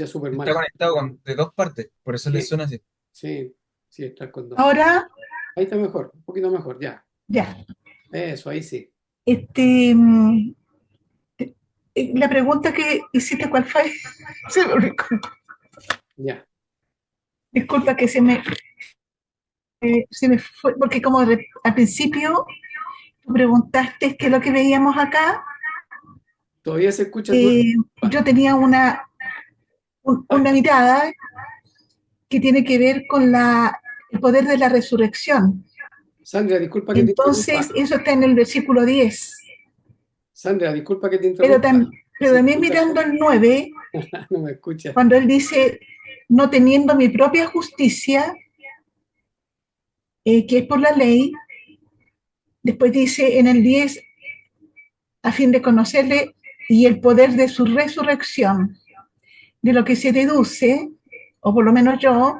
súper Está mal. conectado de dos partes, por eso le Sí, suena así. sí, sí, está con dos. Ahora, Ahí está mejor, un poquito mejor, ya. ya. Eso, ahí sí. Este, la pregunta que hiciste, ¿cuál fue? Se me olvidó. Ya. Disculpa que se me fue, porque como al principio tú preguntaste qué es lo que veíamos acá, Todavía se escucha tu... yo tenía una mirada que tiene que ver con el poder de la resurrección. Sandra, disculpa que te Entonces, interrumpa. eso está en el versículo 10. Sandra, disculpa que te Pero interrumpa. Pero ¿Se también escucha mirando el 9, no me escucha? cuando él dice, no teniendo mi propia justicia, que es por la ley, después dice en el 10, a fin de conocerle y el poder de su resurrección, de lo que se deduce, o por lo menos yo,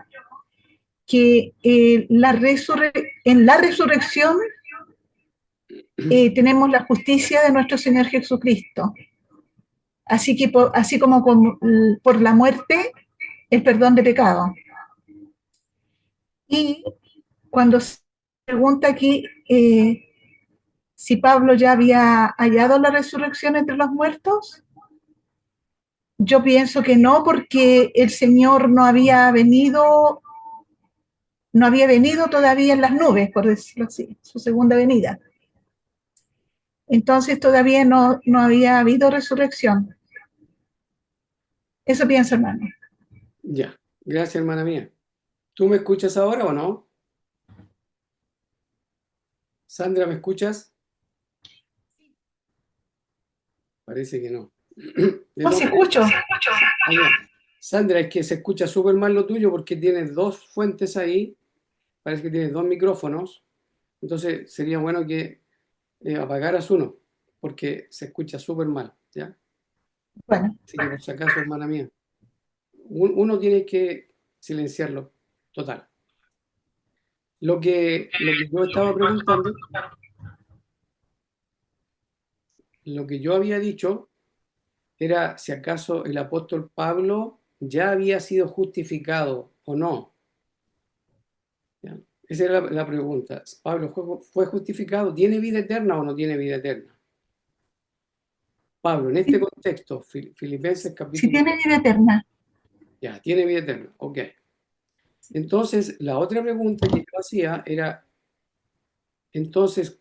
que en la resurrección tenemos la justicia de nuestro Señor Jesucristo. Así que así como por la muerte, el perdón de pecado. Y cuando se pregunta aquí si Pablo ya había hallado la resurrección entre los muertos, yo pienso que no, porque el Señor no había venido todavía en las nubes, por decirlo así, su segunda venida. Entonces todavía no había habido resurrección. Eso pienso, hermano. Ya, gracias, hermana mía. ¿Tú me escuchas ahora o no? Sandra, ¿me escuchas? Parece que no. ¿De No, sí dónde? escucho. Ah, ya. Sandra, es que se escucha súper mal lo tuyo porque tienes dos fuentes ahí. Parece que tienes dos micrófonos. Entonces sería bueno que apagaras uno porque se escucha súper mal, ¿ya? Bueno, Así que por si acaso, hermana mía, uno tiene que silenciarlo total. Lo que yo estaba preguntando, lo que yo había dicho era si acaso el apóstol Pablo ya había sido justificado o no. ¿Ya? Esa era la pregunta. ¿Pablo fue justificado? ¿Tiene vida eterna o no tiene vida eterna? Pablo, en este contexto, Filipenses si capítulo tiene 2, vida eterna. ya, tiene vida eterna. Ok. Entonces, la otra pregunta que yo hacía era, entonces,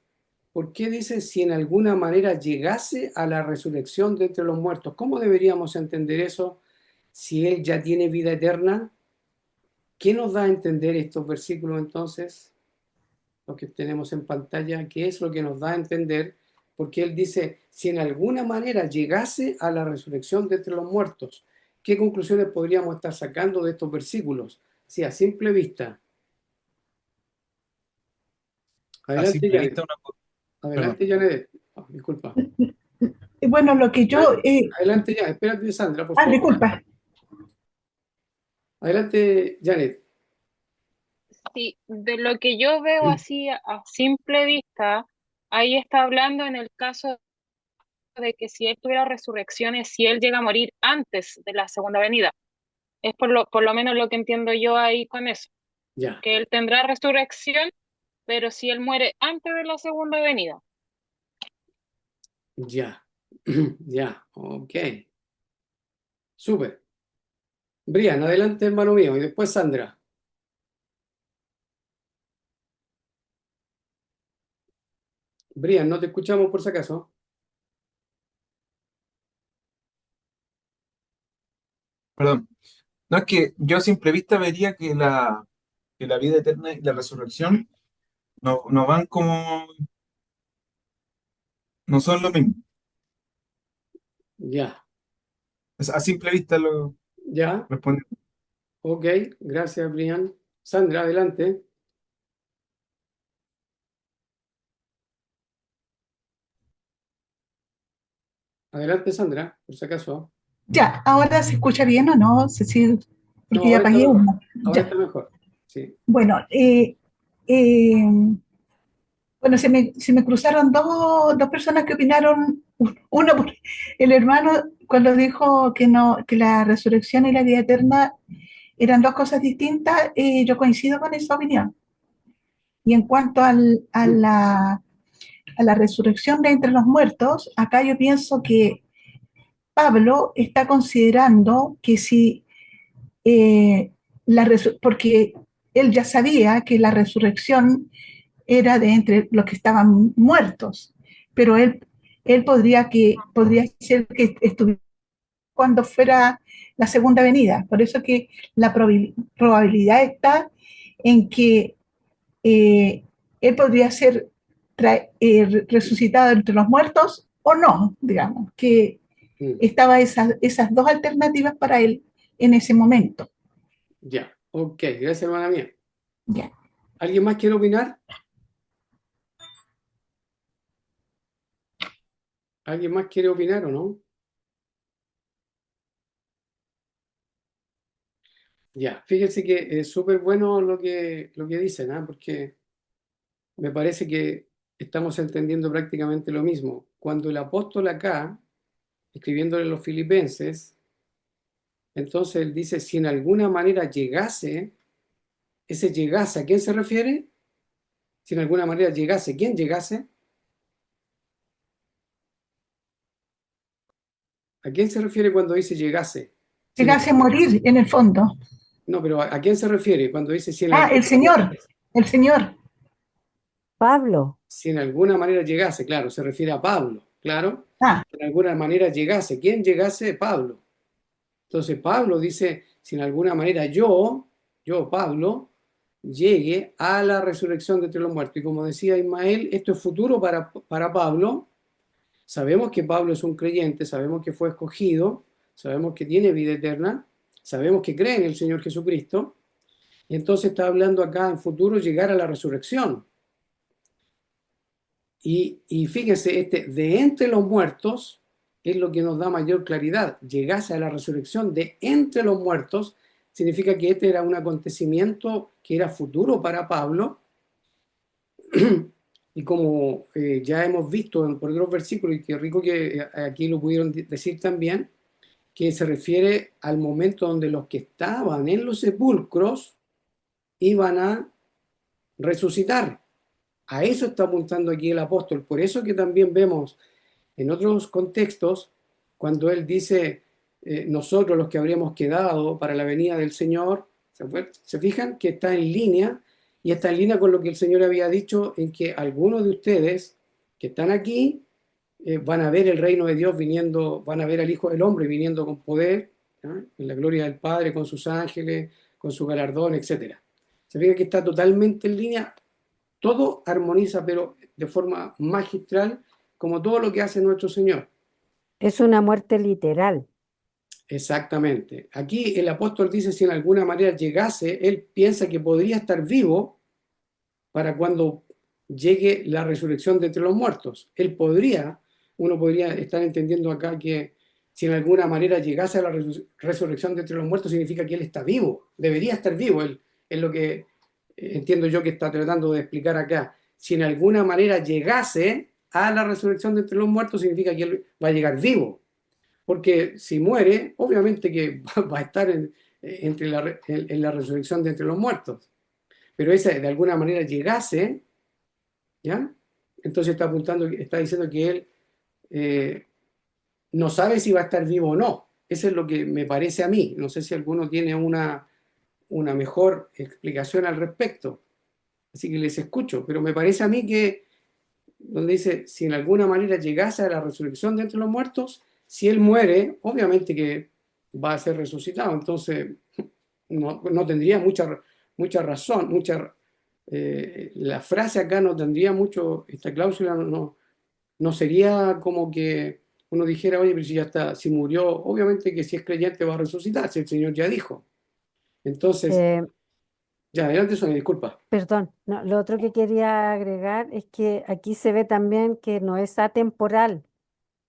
¿por qué dice si en alguna manera llegase a la resurrección de entre los muertos? ¿Cómo deberíamos entender eso si él ya tiene vida eterna? ¿Qué nos da a entender estos versículos entonces? Lo que tenemos en pantalla, ¿qué es lo que nos da a entender? Porque él dice, si en alguna manera llegase a la resurrección de entre los muertos, ¿qué conclusiones podríamos estar sacando de estos versículos? Sí, a simple vista. A Adelante, simple Janet. vista, perdón. Adelante, Janet. Ah, disculpa. Bueno, lo que yo... Adelante, Janet. Espérate, Sandra, por favor. disculpa. Adelante, Janet. Sí, de lo que yo veo así a simple vista, ahí está hablando en el caso de que si él tuviera resurrecciones, si él llega a morir antes de la segunda venida. Es por lo menos lo que entiendo yo ahí con eso, Ya, que él tendrá resurrección, pero si él muere antes de la segunda venida. ya, ya, ok. Súper. Brian, adelante, hermano mío, y después Sandra. Brian, no te escuchamos por si acaso. Perdón. No, es que yo a simple vista vería que la vida eterna y la resurrección no van como, no son lo mismo. Ya, A simple vista lo ya, responde. ok, gracias, Brian. Sandra, adelante. Adelante, Sandra, por si acaso. Ya, ahora se escucha bien o no, Cecil, No, porque ya ahora está apagué mejor. uno. Ahora Ya, está mejor. Sí, bueno, eh, bueno, se me cruzaron dos personas que opinaron, uno, el hermano cuando dijo que no, que la resurrección y la vida eterna eran dos cosas distintas, yo coincido con esa opinión. Y en cuanto a la resurrección de entre los muertos, acá yo pienso que Pablo está considerando que si porque él ya sabía que la resurrección era de entre los que estaban muertos, pero él podría ser que estuviera cuando fuera la segunda venida. Por eso que la probabilidad está en que eh, él podría ser resucitado entre los muertos o no, digamos, que Mm, Estaban esas dos alternativas para él en ese momento. ya, ok, gracias hermana mía. Ya. ¿Alguien más quiere opinar? ¿Alguien más quiere opinar o no? Ya, fíjense que es súper bueno lo que dicen, ¿ah? Porque me parece que estamos entendiendo prácticamente lo mismo. Cuando el apóstol acá, escribiéndole a los filipenses, entonces él dice, si en alguna manera llegase, ese llegase, ¿a quién se refiere? Si en alguna manera llegase, ¿quién llegase? ¿A quién se refiere cuando dice llegase? Si en Llegase a morir en el fondo. no, pero ¿a quién se refiere cuando dice Ah, el Señor. Pablo, si en alguna manera llegase? Claro, se refiere a Pablo, claro. Ah, Si en alguna manera llegase. ¿Quién llegase? Pablo. Entonces Pablo dice, si en alguna manera yo, Pablo, llegue a la resurrección de entre los muertos. Y como decía Ismael, esto es futuro para Pablo. Sabemos que Pablo es un creyente, sabemos que fue escogido, sabemos que tiene vida eterna, sabemos que cree en el Señor Jesucristo. Y entonces está hablando acá en futuro llegar a la resurrección. Y fíjense, de entre los muertos es lo que nos da mayor claridad. Llegase a la resurrección de entre los muertos significa que este era un acontecimiento que era futuro para Pablo. Y como ya hemos visto por otros versículos, y qué rico que aquí lo pudieron decir también, que se refiere al momento donde los que estaban en los sepulcros iban a resucitar. A eso está apuntando aquí el apóstol. Por eso que también vemos en otros contextos, cuando él dice, nosotros los que habríamos quedado para la venida del Señor, ¿se fijan? Que está en línea, y está en línea con lo que el Señor había dicho, en que algunos de ustedes que están aquí van a ver el reino de Dios viniendo, van a ver al Hijo del Hombre viniendo con poder, ¿ah? En la gloria del Padre, con sus ángeles, con su galardón, etcétera. Se fija que está totalmente en línea, todo armoniza, pero de forma magistral, como todo lo que hace nuestro Señor. es una muerte literal. Exactamente. Aquí el apóstol dice, si en alguna manera llegase, él piensa que podría estar vivo para cuando llegue la resurrección de entre los muertos. Uno podría estar entendiendo acá que si en alguna manera llegase a la resurrección de entre los muertos, significa que él está vivo, debería estar vivo. Es lo que entiendo yo que está tratando de explicar acá. Si en alguna manera llegase a la resurrección de entre los muertos, significa que él va a llegar vivo. Porque si muere, obviamente que va a estar en la resurrección de entre los muertos. Pero esa de alguna manera llegase, ¿ya? Entonces está apuntando, está diciendo que él no sabe si va a estar vivo o no. Eso es lo que me parece a mí. No sé si alguno tiene una mejor explicación al respecto. Así que les escucho. Pero me parece a mí que donde dice, si en alguna manera llegase a la resurrección de entre los muertos, si él muere, obviamente que va a ser resucitado. Entonces, no tendría mucha razón, la frase acá no tendría mucho, esta cláusula no sería como que uno dijera, oye, pero si ya está, si murió, obviamente que si es creyente va a resucitar, si el Señor ya dijo. Entonces, Eh, ya, adelante, Sonia, disculpa. Perdón, no, lo otro que quería agregar es que aquí se ve también que no es atemporal,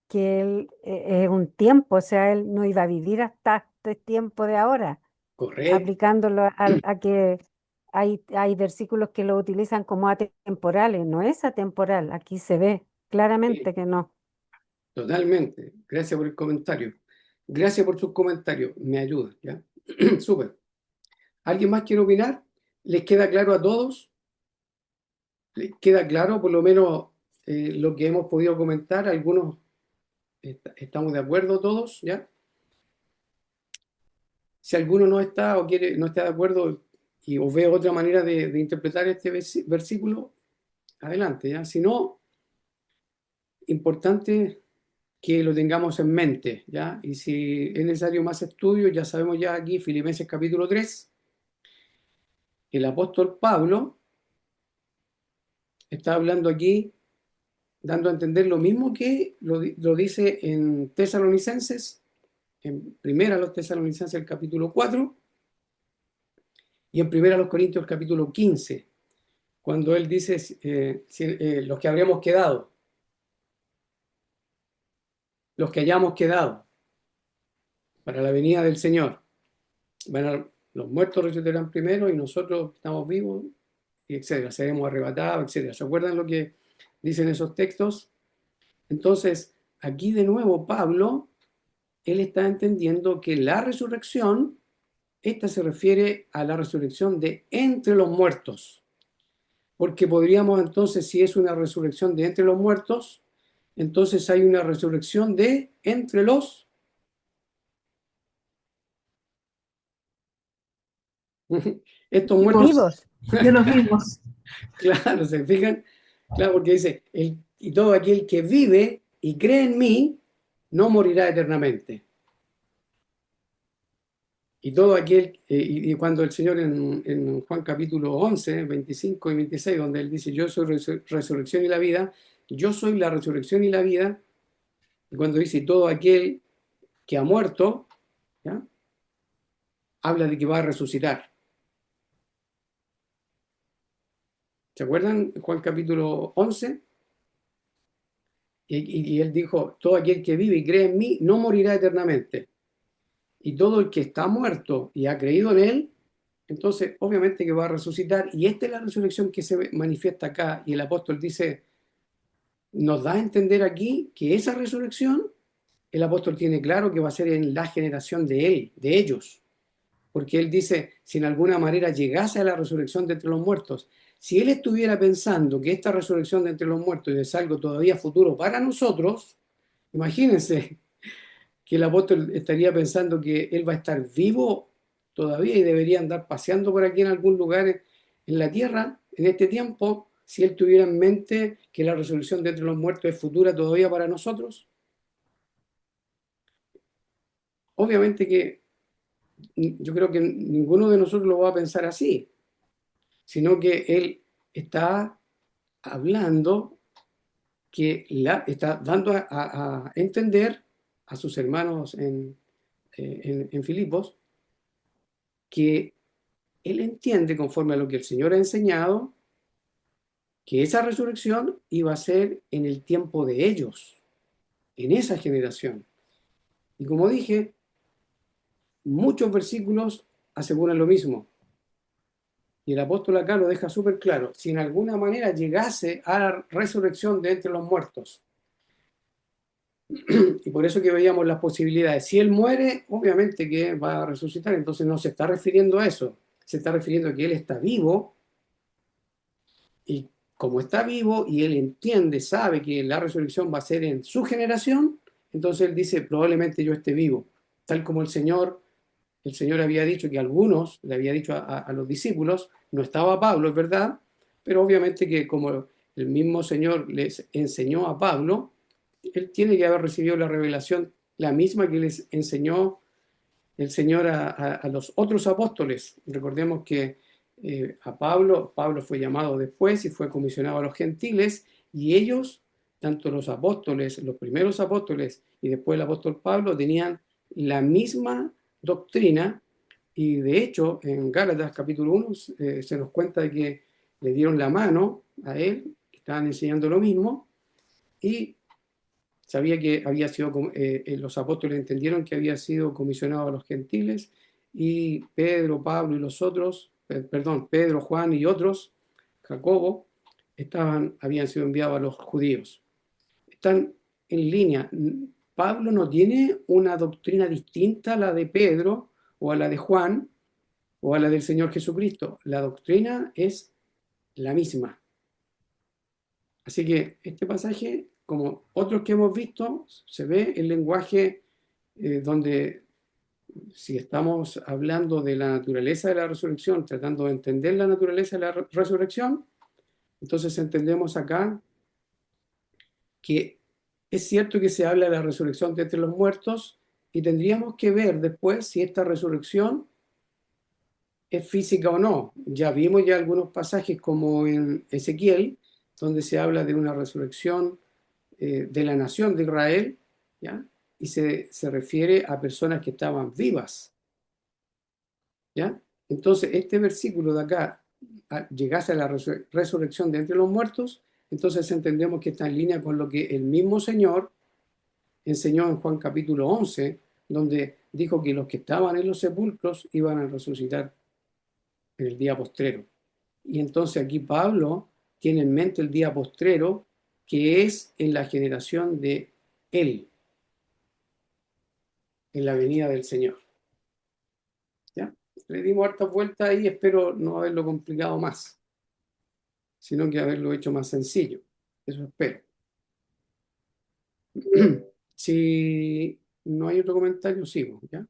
que él es un tiempo, o sea, él no iba a vivir hasta este tiempo de ahora, Correcto. aplicándolo a que hay versículos que lo utilizan como atemporales, no es atemporal, aquí se ve Sí, claramente que no. totalmente. Gracias por el comentario. Gracias por tus comentarios. Me ayuda, ¿ya? Súper. ¿Alguien más quiere opinar? ¿Les queda claro a todos? ¿Les queda claro por lo menos lo que hemos podido comentar? Algunos estamos de acuerdo todos, ¿ya? Si alguno no está o quiere, no está de acuerdo o ve otra manera de interpretar este versículo, adelante, ¿ya? Si no, importante que lo tengamos en mente, ¿ya? Y si es necesario más estudio, ya sabemos ya aquí, Filipenses capítulo 3, el apóstol Pablo está hablando aquí dando a entender lo mismo que lo dice en Tesalonicenses, en primera los Tesalonicenses el capítulo 4 y en primera los Corintios el capítulo 15, cuando él dice los que habremos quedado, los que hayamos quedado para la venida del Señor. Los muertos resucitarán primero y nosotros estamos vivos, y etcétera, seremos arrebatados, etcétera. ¿Se acuerdan lo que dicen esos textos? Entonces, aquí de nuevo Pablo, él está entendiendo que la resurrección, esta se refiere a la resurrección de entre los muertos, porque podríamos entonces, si es una resurrección de entre los muertos, entonces hay una resurrección de entre los estos muertos, Vivos. de los vivos. claro, ¿se fijan? Claro, porque dice, y todo aquel que vive y cree en mí, no morirá eternamente. Y todo aquel, y cuando el Señor en Juan capítulo 11, 25 y 26, donde Él dice, yo soy resurrección y la vida, yo soy la resurrección y la vida, y cuando dice todo aquel que ha muerto, ¿ya? Habla de que va a resucitar. ¿Se acuerdan? Juan capítulo 11, y Él dijo, todo aquel que vive y cree en mí, no morirá eternamente. Y todo el que está muerto y ha creído en Él, entonces obviamente que va a resucitar. Y esta es la resurrección que se manifiesta acá. Y el apóstol dice, nos da a entender aquí que esa resurrección, el apóstol tiene claro que va a ser en la generación de Él, de ellos. Porque Él dice, si en alguna manera llegase a la resurrección de entre los muertos, si Él estuviera pensando que esta resurrección de entre los muertos es algo todavía futuro para nosotros, imagínense que el apóstol estaría pensando que él va a estar vivo todavía y debería andar paseando por aquí en algún lugar en la tierra en este tiempo, si él tuviera en mente que la resurrección de entre los muertos es futura todavía para nosotros. Obviamente que yo creo que ninguno de nosotros lo va a pensar así, sino que él está hablando, está dando a entender a sus hermanos en Filipos que él entiende, conforme a lo que el Señor ha enseñado, que esa resurrección iba a ser en el tiempo de ellos, en esa generación. Y como dije, muchos versículos aseguran lo mismo. Y el apóstol acá lo deja súper claro. Si en alguna manera llegase a la resurrección de entre los muertos, y por eso que veíamos las posibilidades, si él muere, obviamente que va a resucitar, entonces no se está refiriendo a eso, se está refiriendo a que él está vivo, y como está vivo y él entiende, sabe que la resurrección va a ser en su generación, entonces él dice, probablemente yo esté vivo, tal como el Señor había dicho que algunos, le había dicho a los discípulos, no estaba Pablo, es verdad, pero obviamente que como el mismo Señor les enseñó a Pablo, él tiene que haber recibido la revelación, la misma que les enseñó el Señor a los otros apóstoles. Recordemos que a Pablo fue llamado después y fue comisionado a los gentiles, y ellos, tanto los apóstoles, los primeros apóstoles y después el apóstol Pablo, tenían la misma doctrina, y de hecho en Gálatas capítulo 1 se nos cuenta de que le dieron la mano a él, que estaban enseñando lo mismo, y sabía que había sido, los apóstoles entendieron que había sido comisionado a los gentiles, y Pedro, Pablo y los otros, perdón, Pedro, Juan y otros, Jacobo, habían sido enviados a los judíos. Están en línea. Pablo no tiene una doctrina distinta a la de Pedro o a la de Juan o a la del Señor Jesucristo. La doctrina es la misma. Así que este pasaje, como otros que hemos visto, se ve el lenguaje donde, si estamos hablando de la naturaleza de la resurrección, tratando de entender la naturaleza de la resurrección, entonces entendemos acá que es cierto que se habla de la resurrección de entre los muertos, y tendríamos que ver después si esta resurrección es física o no. Ya vimos ya algunos pasajes como en Ezequiel, donde se habla de una resurrección de la nación de Israel, ¿ya? Y se refiere a personas que estaban vivas, ¿ya? Entonces, este versículo de acá, llegase a la resurrección de entre los muertos, entonces entendemos que está en línea con lo que el mismo Señor enseñó en Juan capítulo 11, donde dijo que los que estaban en los sepulcros iban a resucitar en el día postrero. Y entonces aquí Pablo tiene en mente el día postrero, que es en la generación de Él, en la venida del Señor. ¿Ya? Le dimos hartas vueltas ahí, espero no haberlo complicado más, sino que haberlo hecho más sencillo. Eso espero. Si no hay otro comentario, sigo, ¿ya?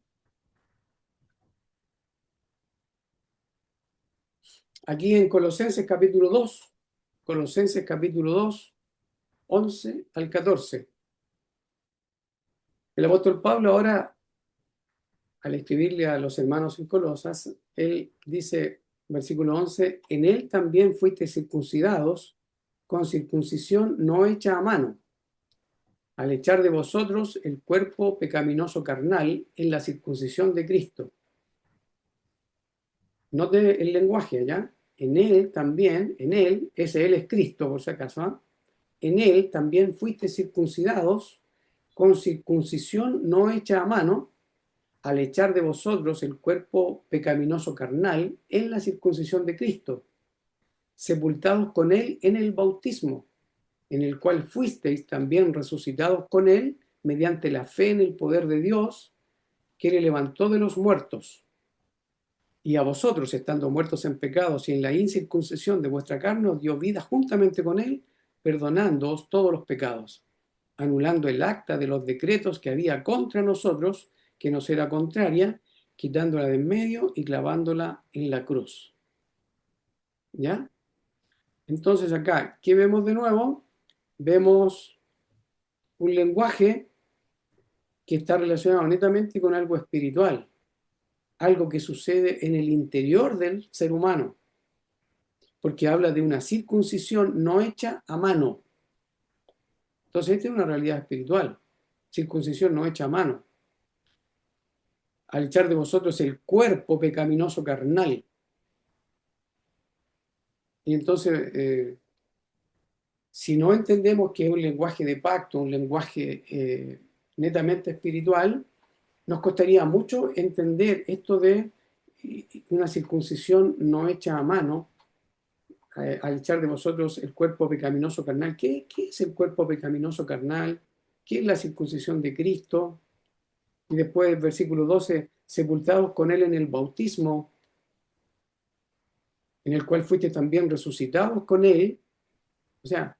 Aquí en Colosenses capítulo 2, Colosenses capítulo 2, 11 al 14. El apóstol Pablo ahora, al escribirle a los hermanos en Colosas, él dice, versículo 11, en él también fuiste circuncidados con circuncisión no hecha a mano, al echar de vosotros el cuerpo pecaminoso carnal en la circuncisión de Cristo. Note el lenguaje allá. En él también, en él, ese él es Cristo, por si acaso, ¿eh? En él también fuiste circuncidados con circuncisión no hecha a mano, al echar de vosotros el cuerpo pecaminoso carnal en la circuncisión de Cristo, sepultados con él en el bautismo, en el cual fuisteis también resucitados con él mediante la fe en el poder de Dios, que le levantó de los muertos. Y a vosotros, estando muertos en pecados y en la incircuncisión de vuestra carne, os dio vida juntamente con él, perdonándoos todos los pecados, anulando el acta de los decretos que había contra nosotros, que nos era contraria, quitándola de en medio y clavándola en la cruz. ¿Ya? Entonces acá, ¿qué vemos de nuevo? Vemos un lenguaje que está relacionado netamente con algo espiritual, algo que sucede en el interior del ser humano, porque habla de una circuncisión no hecha a mano. Entonces, esta es una realidad espiritual, circuncisión no hecha a mano. Al echar de vosotros el cuerpo pecaminoso carnal. Y entonces, si no entendemos que es un lenguaje de pacto, un lenguaje netamente espiritual, nos costaría mucho entender esto de una circuncisión no hecha a mano, al echar de vosotros el cuerpo pecaminoso carnal. ¿Qué es el cuerpo pecaminoso carnal? ¿Qué es la circuncisión de Cristo? Y después, el versículo 12, sepultados con él en el bautismo, en el cual fuiste también resucitados con él. O sea,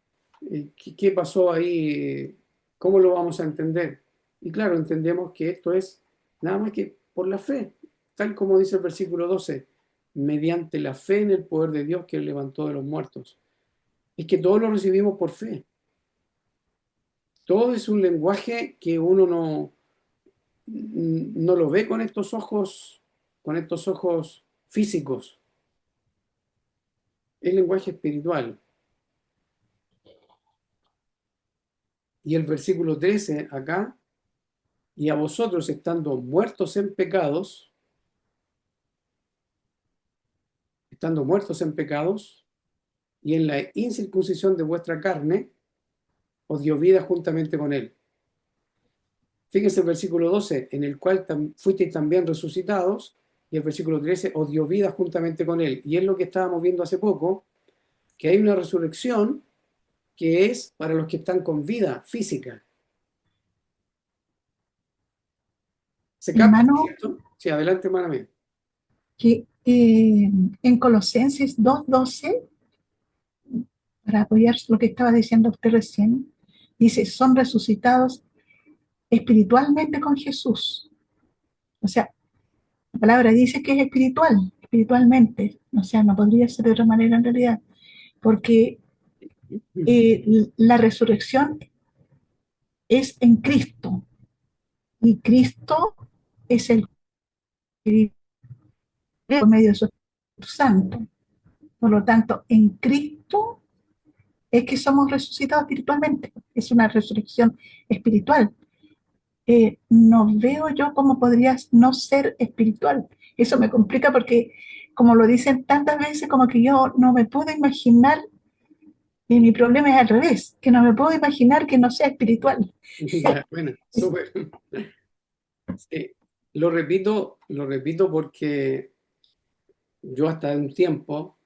¿qué pasó ahí? ¿Cómo lo vamos a entender? Y claro, entendemos que esto es nada más que por la fe, tal como dice el versículo 12, mediante la fe en el poder de Dios que él levantó de los muertos. Es que todo lo recibimos por fe. Todo es un lenguaje que uno no lo ve con estos ojos físicos. Es lenguaje espiritual. Y el versículo 13 acá, y a vosotros estando muertos en pecados, y en la incircuncisión de vuestra carne, os dio vida juntamente con él. Fíjense el versículo 12, en el cual fuisteis también resucitados, y el versículo 13, os dio vida juntamente con él. Y es lo que estábamos viendo hace poco, que hay una resurrección que es para los que están con vida física. ¿Se capta, Hermano, cierto? Sí, adelante, hermana mía. que en Colosenses 2:12, para apoyar lo que estaba diciendo usted recién, dice, son resucitados espiritualmente con Jesús. O sea, la palabra dice que es espiritual, espiritualmente. O sea, no podría ser de otra manera en realidad, porque la resurrección es en Cristo y Cristo es el Espíritu por medio de su Espíritu Santo. Por lo tanto, en Cristo es que somos resucitados espiritualmente, es una resurrección espiritual. No veo yo cómo podrías no ser espiritual. Eso me complica porque, como lo dicen tantas veces, como que yo no me puedo imaginar, y mi problema es al revés, que no me puedo imaginar que no sea espiritual. Ya, bueno, súper. Sí, lo repito porque yo hasta un tiempo,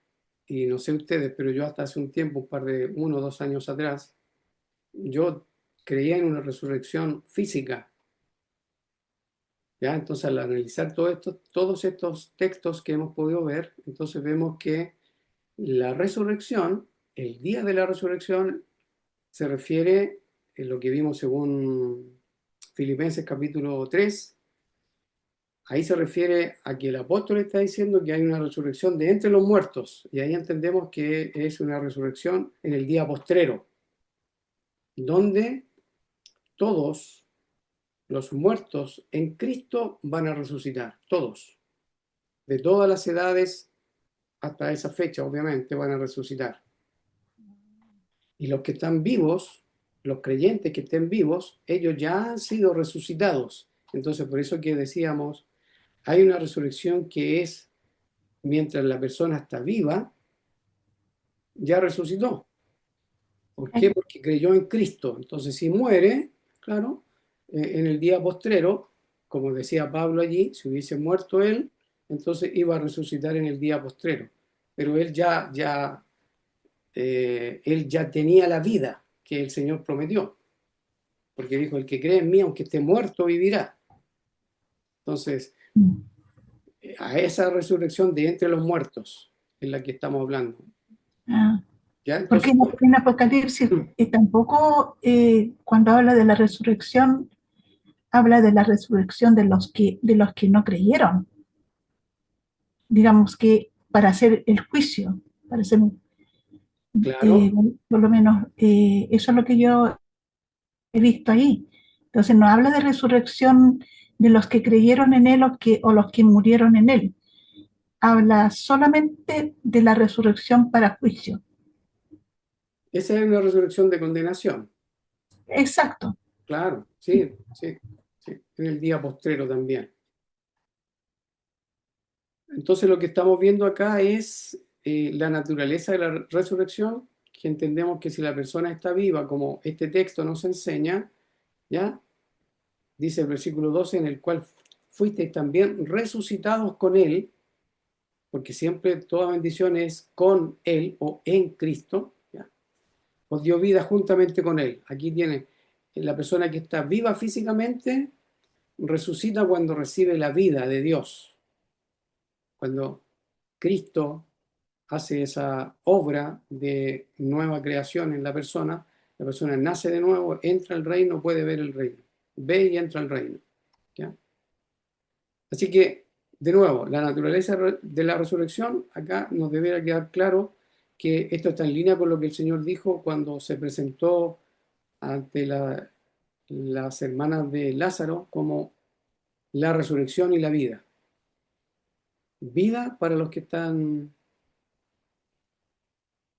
y no sé ustedes, pero yo hasta hace un tiempo, un par de 1 o 2 años atrás, yo creía en una resurrección física. ¿Ya? Entonces, al analizar todos estos textos que hemos podido ver, entonces vemos que la resurrección, el día de la resurrección, se refiere en lo que vimos según Filipenses capítulo 3. Ahí se refiere a que el apóstol está diciendo que hay una resurrección de entre los muertos, y ahí entendemos que es una resurrección en el día postrero, donde todos los muertos en Cristo van a resucitar, todos, de todas las edades hasta esa fecha, obviamente, van a resucitar. Y los que están vivos, los creyentes que estén vivos, ellos ya han sido resucitados. Entonces, por eso que decíamos, hay una resurrección que es mientras la persona está viva, ya resucitó. ¿Por qué? Porque creyó en Cristo. Entonces, si muere, claro, en el día postrero, como decía Pablo allí, si hubiese muerto él, entonces iba a resucitar en el día postrero. Pero él ya tenía la vida que el Señor prometió, porque dijo, el que cree en mí, aunque esté muerto, vivirá. Entonces, a esa resurrección de entre los muertos es la que estamos hablando. Ah, ¿Ya? porque Entonces, en Apocalipsis tampoco, cuando habla de la resurrección, habla de la resurrección de los que no creyeron, digamos que para hacer el juicio, para hacer, claro, por lo menos eso es lo que yo he visto ahí. Entonces no habla de resurrección de los que creyeron en él o los que murieron en él, habla solamente de la resurrección para juicio. esa es una resurrección de condenación. Exacto. Claro, sí, sí, sí, en el día postrero también. Entonces lo que estamos viendo acá es la naturaleza de la resurrección, que entendemos que si la persona está viva, como este texto nos enseña, ¿ya? Dice el versículo 12, en el cual fuisteis también resucitados con él, porque siempre toda bendición es con él o en Cristo, ¿ya? Os dio vida juntamente con él. Aquí tiene la persona que está viva físicamente, resucita cuando recibe la vida de Dios, cuando Cristo hace esa obra de nueva creación en la persona nace de nuevo, entra al reino, puede ver el reino, ve y entra al reino. ¿Ya? Así que, de nuevo, la naturaleza de la resurrección, acá nos debería quedar claro que esto está en línea con lo que el Señor dijo cuando se presentó ante las hermanas de Lázaro como la resurrección y la vida. Vida para los que están,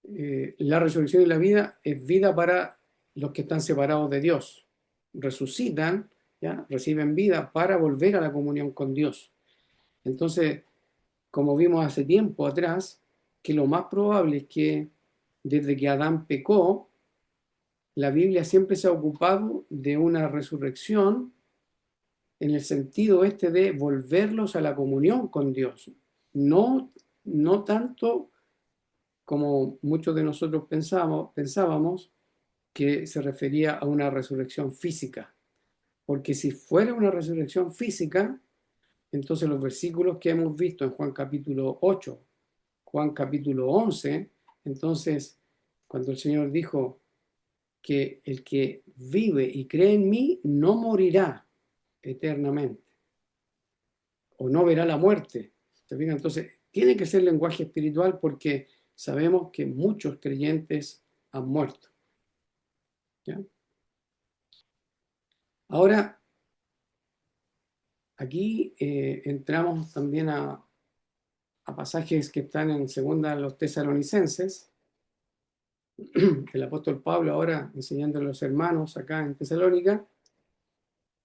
la resurrección y la vida es vida para los que están separados de Dios. Resucitan, ¿ya? Reciben vida para volver a la comunión con Dios. Entonces, como vimos hace tiempo atrás, que lo más probable es que desde que Adán pecó, la Biblia siempre se ha ocupado de una resurrección en el sentido este de volverlos a la comunión con Dios. No, no tanto como muchos de nosotros pensábamos que se refería a una resurrección física. Porque si fuera una resurrección física, entonces los versículos que hemos visto en Juan capítulo 8, Juan capítulo 11, entonces cuando el Señor dijo que el que vive y cree en mí no morirá eternamente o no verá la muerte. ¿Se fijan? Entonces, tiene que ser lenguaje espiritual porque sabemos que muchos creyentes han muerto. ¿Ya? Ahora, aquí entramos también a pasajes que están en segunda de los tesalonicenses, el apóstol Pablo ahora enseñando a los hermanos acá en Tesalónica,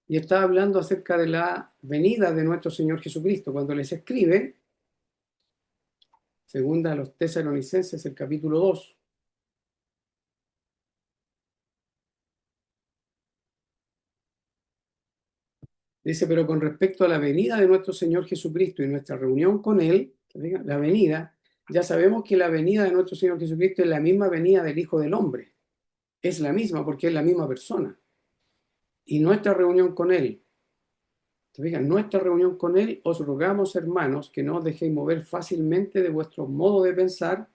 y está hablando acerca de la venida de nuestro Señor Jesucristo. Cuando les escribe, segunda a los tesalonicenses, el capítulo 2, dice, pero con respecto a la venida de nuestro Señor Jesucristo y nuestra reunión con Él, la venida, ya sabemos que la venida de nuestro Señor Jesucristo es la misma venida del Hijo del Hombre. Es la misma porque es la misma persona. Y nuestra reunión con Él, nuestra reunión con Él, os rogamos, hermanos, que no os dejéis mover fácilmente de vuestro modo de pensar,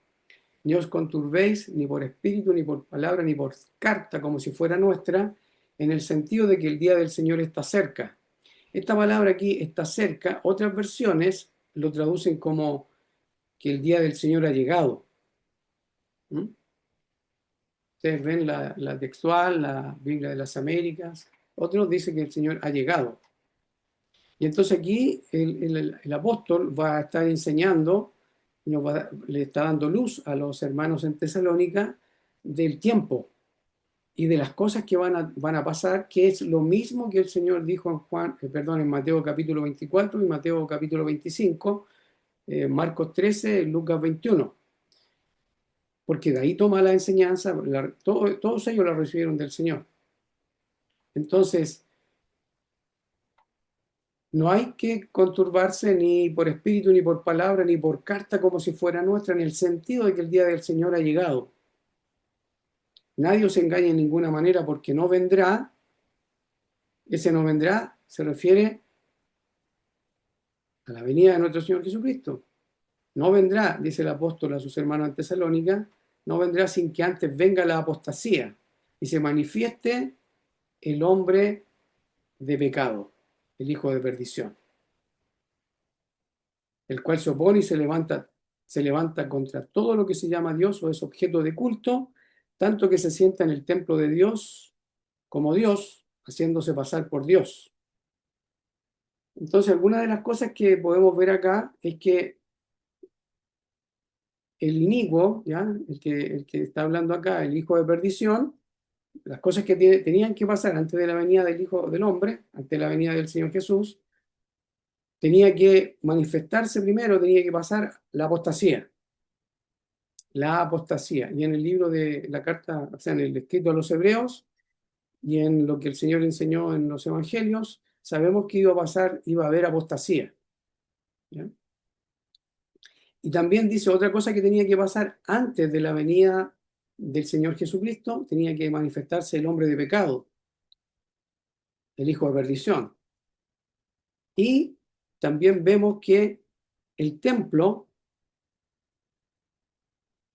ni os conturbéis ni por espíritu, ni por palabra, ni por carta, como si fuera nuestra, en el sentido de que el día del Señor está cerca. Esta palabra aquí, está cerca, otras versiones lo traducen como que el día del Señor ha llegado. ¿Mm? Ustedes ven la textual, la Biblia de las Américas, otros dicen que el Señor ha llegado. Y entonces aquí el apóstol va a estar enseñando, le está dando luz a los hermanos en Tesalónica del tiempo y de las cosas que van a pasar, que es lo mismo que el Señor dijo en Mateo capítulo 24 y Mateo capítulo 25, Marcos 13, Lucas 21. Porque de ahí toma la enseñanza, todos ellos la recibieron del Señor. Entonces, no hay que conturbarse ni por espíritu, ni por palabra, ni por carta como si fuera nuestra, en el sentido de que el día del Señor ha llegado. Nadie os engañe en ninguna manera, porque no vendrá. Ese no vendrá se refiere a la venida de nuestro Señor Jesucristo. No vendrá, dice el apóstol a sus hermanos en Tesalónica, no vendrá sin que antes venga la apostasía y se manifieste el hombre de pecado, el hijo de perdición, el cual se opone y se levanta contra todo lo que se llama Dios o es objeto de culto, tanto que se sienta en el templo de Dios como Dios, haciéndose pasar por Dios. Entonces, alguna de las cosas que podemos ver acá es que el inicuo, ¿ya? El que está hablando acá, el hijo de perdición, las cosas que tenían que pasar antes de la venida del Hijo del Hombre, antes de la venida del Señor Jesús, tenía que manifestarse primero, tenía que pasar la apostasía. La apostasía. Y en el libro de la carta, o sea, en el escrito a los hebreos y en lo que el Señor enseñó en los evangelios, sabemos que iba a haber apostasía. ¿Ya? Y también dice otra cosa que tenía que pasar antes de la venida del Señor Jesucristo, tenía que manifestarse el hombre de pecado, el hijo de perdición. Y también vemos que el templo,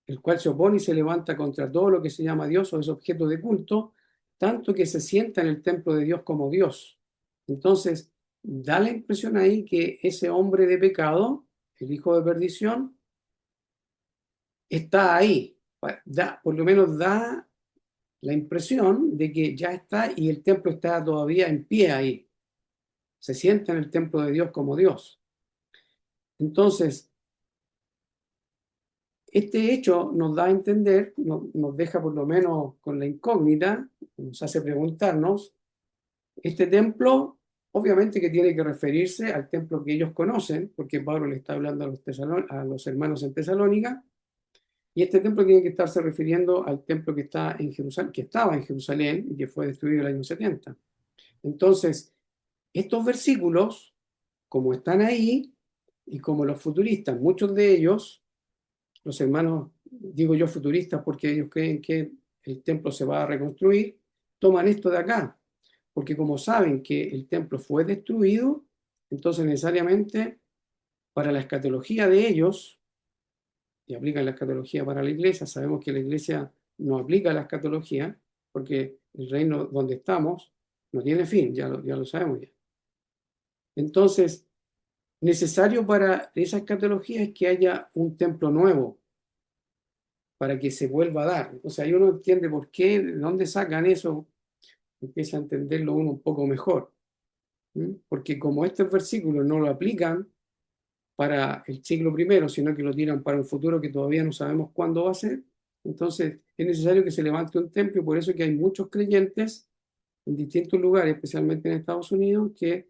el cual se opone y se levanta contra todo lo que se llama Dios o es objeto de culto, tanto que se sienta en el templo de Dios como Dios. Entonces, da la impresión ahí que ese hombre de pecado, el hijo de perdición, está ahí. Por lo menos da la impresión de que ya está y el templo está todavía en pie ahí. Se sienta en el templo de Dios como Dios. Entonces, este hecho nos da a entender, nos deja por lo menos con la incógnita, nos hace preguntarnos, este templo obviamente que tiene que referirse al templo que ellos conocen, porque Pablo le está hablando a los hermanos en Tesalónica, y este templo tiene que estarse refiriendo al templo que está en Jerusalén, que estaba en Jerusalén y que fue destruido el año 70. Entonces, estos versículos, como están ahí, y como los futuristas, muchos de ellos, los hermanos, digo yo futuristas porque ellos creen que el templo se va a reconstruir, toman esto de acá, porque como saben que el templo fue destruido, entonces necesariamente para la escatología de ellos, y aplican la escatología para la iglesia, sabemos que la iglesia no aplica la escatología, porque el reino donde estamos no tiene fin, ya lo sabemos ya. Entonces, necesario para esa escatología es que haya un templo nuevo, para que se vuelva a dar. O sea, ahí uno entiende por qué, de dónde sacan eso, empieza a entenderlo uno un poco mejor. Porque como estos versículos no lo aplican para el siglo primero, sino que lo tiran para un futuro que todavía no sabemos cuándo va a ser, Entonces, es necesario que se levante un templo y por eso que hay muchos creyentes en distintos lugares, especialmente en Estados Unidos, que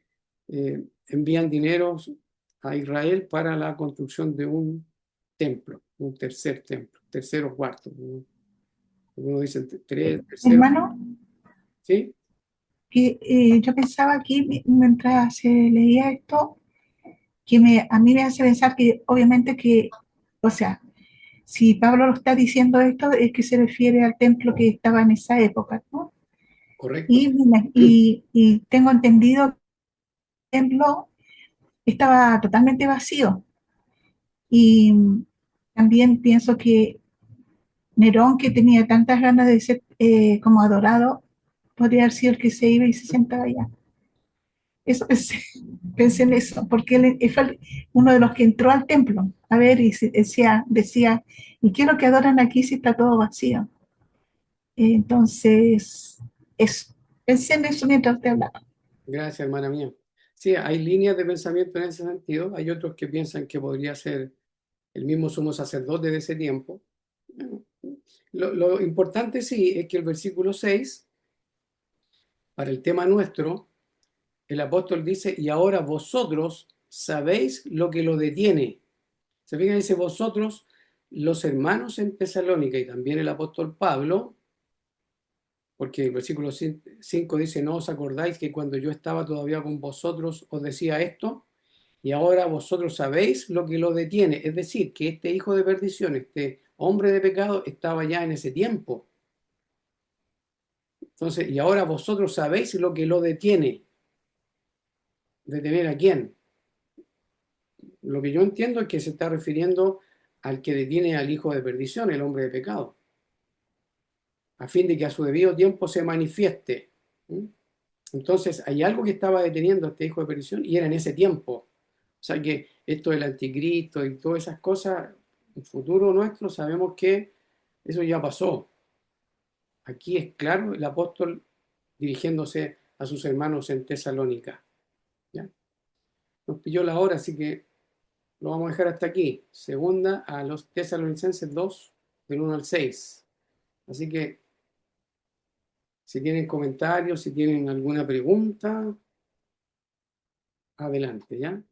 envían dineros a Israel para la construcción de un templo, un tercer templo, tercero o cuarto. Uno dice tres, tercero, Hermano, ¿sí? que yo pensaba aquí mientras se leía esto, a mí me hace pensar que obviamente que, o sea, si Pablo lo está diciendo esto, es que se refiere al templo que estaba en esa época, ¿no? Correcto. Y tengo entendido que el templo estaba totalmente vacío. Y también pienso que Nerón, que tenía tantas ganas de ser como adorado, podría haber sido el que se iba y se sentaba allá. Eso pensé, pensé en eso, porque él fue uno de los que entró al templo a ver y decía, ¿y qué es lo que adoran aquí si está todo vacío? Entonces, eso, pensé en eso mientras usted hablaba. Gracias, hermana mía. Sí, hay líneas de pensamiento en ese sentido. Hay otros que piensan que podría ser el mismo sumo sacerdote de ese tiempo. Bueno, lo importante sí es que el versículo 6, para el tema nuestro, el apóstol dice, y ahora vosotros sabéis lo que lo detiene. Se fijan, dice vosotros, los hermanos en Tesalónica y también el apóstol Pablo, porque el versículo 5 dice, no os acordáis que cuando yo estaba todavía con vosotros os decía esto, y ahora vosotros sabéis lo que lo detiene. Es decir, que este hijo de perdición, este hombre de pecado, estaba ya en ese tiempo. Entonces, y ahora vosotros sabéis lo que lo detiene. ¿Detener a quién? Lo que yo entiendo es que se está refiriendo al que detiene al hijo de perdición, el hombre de pecado, a fin de que a su debido tiempo se manifieste. ¿Mm? Entonces, hay algo que estaba deteniendo a este hijo de perdición y era en ese tiempo. O sea que esto del anticristo y todas esas cosas, en futuro nuestro, sabemos que eso ya pasó. Aquí es claro el apóstol dirigiéndose a sus hermanos en Tesalónica. ¿Ya? Nos pilló la hora, así que lo vamos a dejar hasta aquí. Segunda a los Tesalonicenses 2, del 1 al 6. Así que si tienen comentarios, si tienen alguna pregunta, adelante, ¿ya?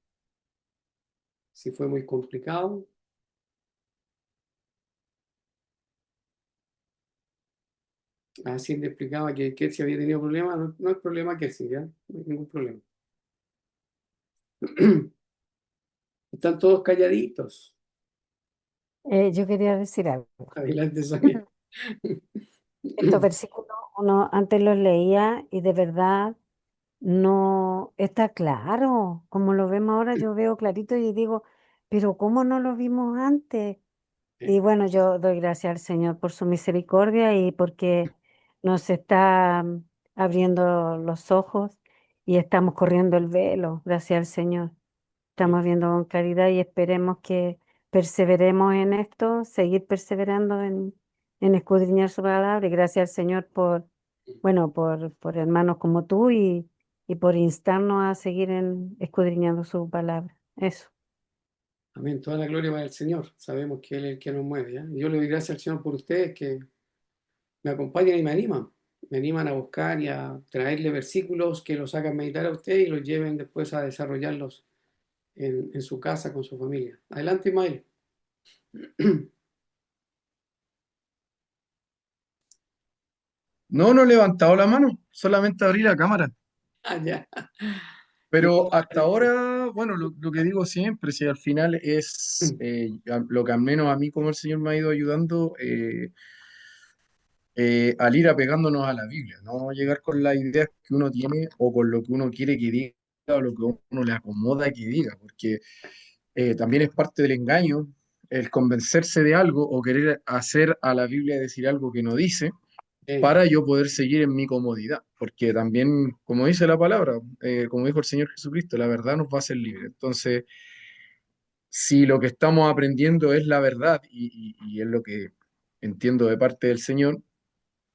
Si fue muy complicado. Así le explicaba que Kersi había tenido problemas. No, no es problema Kersi, ¿ya? No hay ningún problema. Están todos calladitos. Yo quería decir algo. Adelante, Sonia. Estos versículos uno antes los leía y de verdad no está claro. Como lo vemos ahora, yo veo clarito y digo, pero ¿cómo no lo vimos antes? Y bueno, yo doy gracias al Señor por su misericordia y porque nos está abriendo los ojos y estamos corriendo el velo, gracias al Señor. Estamos viendo con claridad y esperemos que perseveremos en esto, seguir perseverando en escudriñar su palabra. Y gracias al Señor por, bueno, por hermanos como tú y por instarnos a seguir escudriñando su palabra. Eso. Amén. Toda la gloria para el Señor. Sabemos que Él es el que nos mueve, ¿ya? Y yo le doy gracias al Señor por ustedes que me acompañan y me animan. Me animan a buscar y a traerle versículos que los hagan meditar a ustedes y los lleven después a desarrollarlos en su casa con su familia. Adelante, Ismael. No, no he levantado la mano, solamente abrí la cámara. Ah, ya. Pero hasta ahora, bueno, lo que digo siempre, si al final es lo que al menos a mí como el Señor me ha ido ayudando al ir apegándonos a la Biblia, no llegar con las ideas que uno tiene o con lo que uno quiere que diga o lo que uno le acomoda que diga, porque también es parte del engaño el convencerse de algo o querer hacer a la Biblia decir algo que no dice para yo poder seguir en mi comodidad, porque también, como dice la palabra, como dijo el Señor Jesucristo, la verdad nos va a hacer libres. Entonces, si lo que estamos aprendiendo es la verdad y es lo que entiendo de parte del Señor,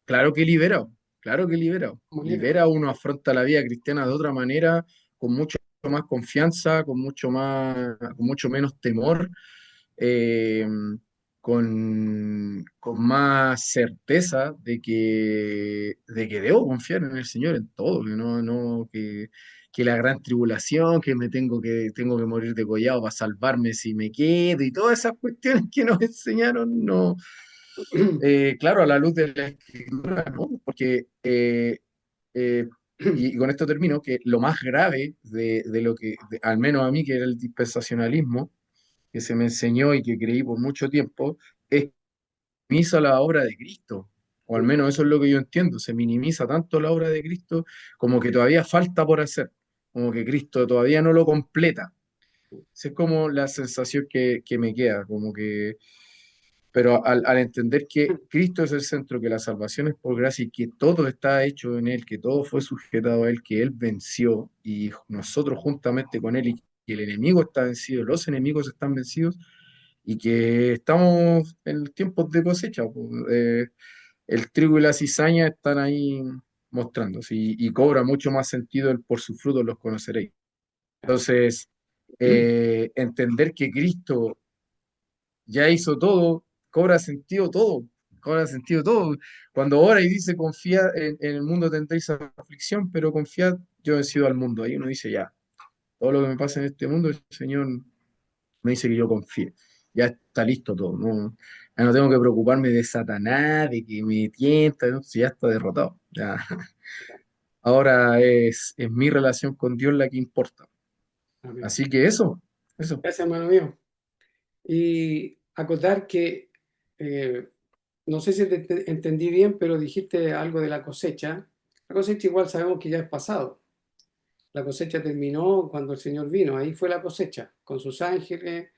claro que libera, claro que libera. Manera. Libera, uno afronta la vida cristiana de otra manera, con mucho más confianza, con mucho más, con mucho menos temor. con más certeza de que debo confiar en el Señor en todo, que la gran tribulación, que tengo que morir degollado para salvarme si me quedo, y todas esas cuestiones que nos enseñaron, no, claro, a la luz de la Escritura, ¿no? Porque, eh, y con esto termino, que lo más grave de lo que, al menos a mí, que era el dispensacionalismo, que se me enseñó y que creí por mucho tiempo, es que minimiza la obra de Cristo, o al menos eso es lo que yo entiendo, se minimiza tanto la obra de Cristo como que todavía falta por hacer, como que Cristo todavía no lo completa. Esa es como la sensación que me queda, como que, pero al entender que Cristo es el centro, que la salvación es por gracia y que todo está hecho en Él, que todo fue sujetado a Él, que Él venció y nosotros juntamente con Él y que el enemigo está vencido, los enemigos están vencidos y que estamos en tiempos de cosecha, pues, el trigo y la cizaña están ahí mostrándose y cobra mucho más sentido el por sus frutos los conoceréis. Entonces, entender que Cristo ya hizo todo, cobra sentido todo. Cuando ora y dice, confía en el mundo tendréis aflicción, pero confiad, yo he vencido al mundo. Ahí uno dice, ya, todo lo que me pasa en este mundo, el Señor me dice que yo confíe. Ya está listo todo, ¿no? Ya no tengo que preocuparme de Satanás, de que me tienta, ¿no? Si ya está derrotado. Ya. Ahora es mi relación con Dios la que importa. Amén. Así que eso. Gracias, hermano mío. Y acotar que, no sé si te entendí bien, pero dijiste algo de la cosecha. La cosecha igual sabemos que ya es pasado. La cosecha terminó cuando el Señor vino. Ahí fue la cosecha, con sus ángeles,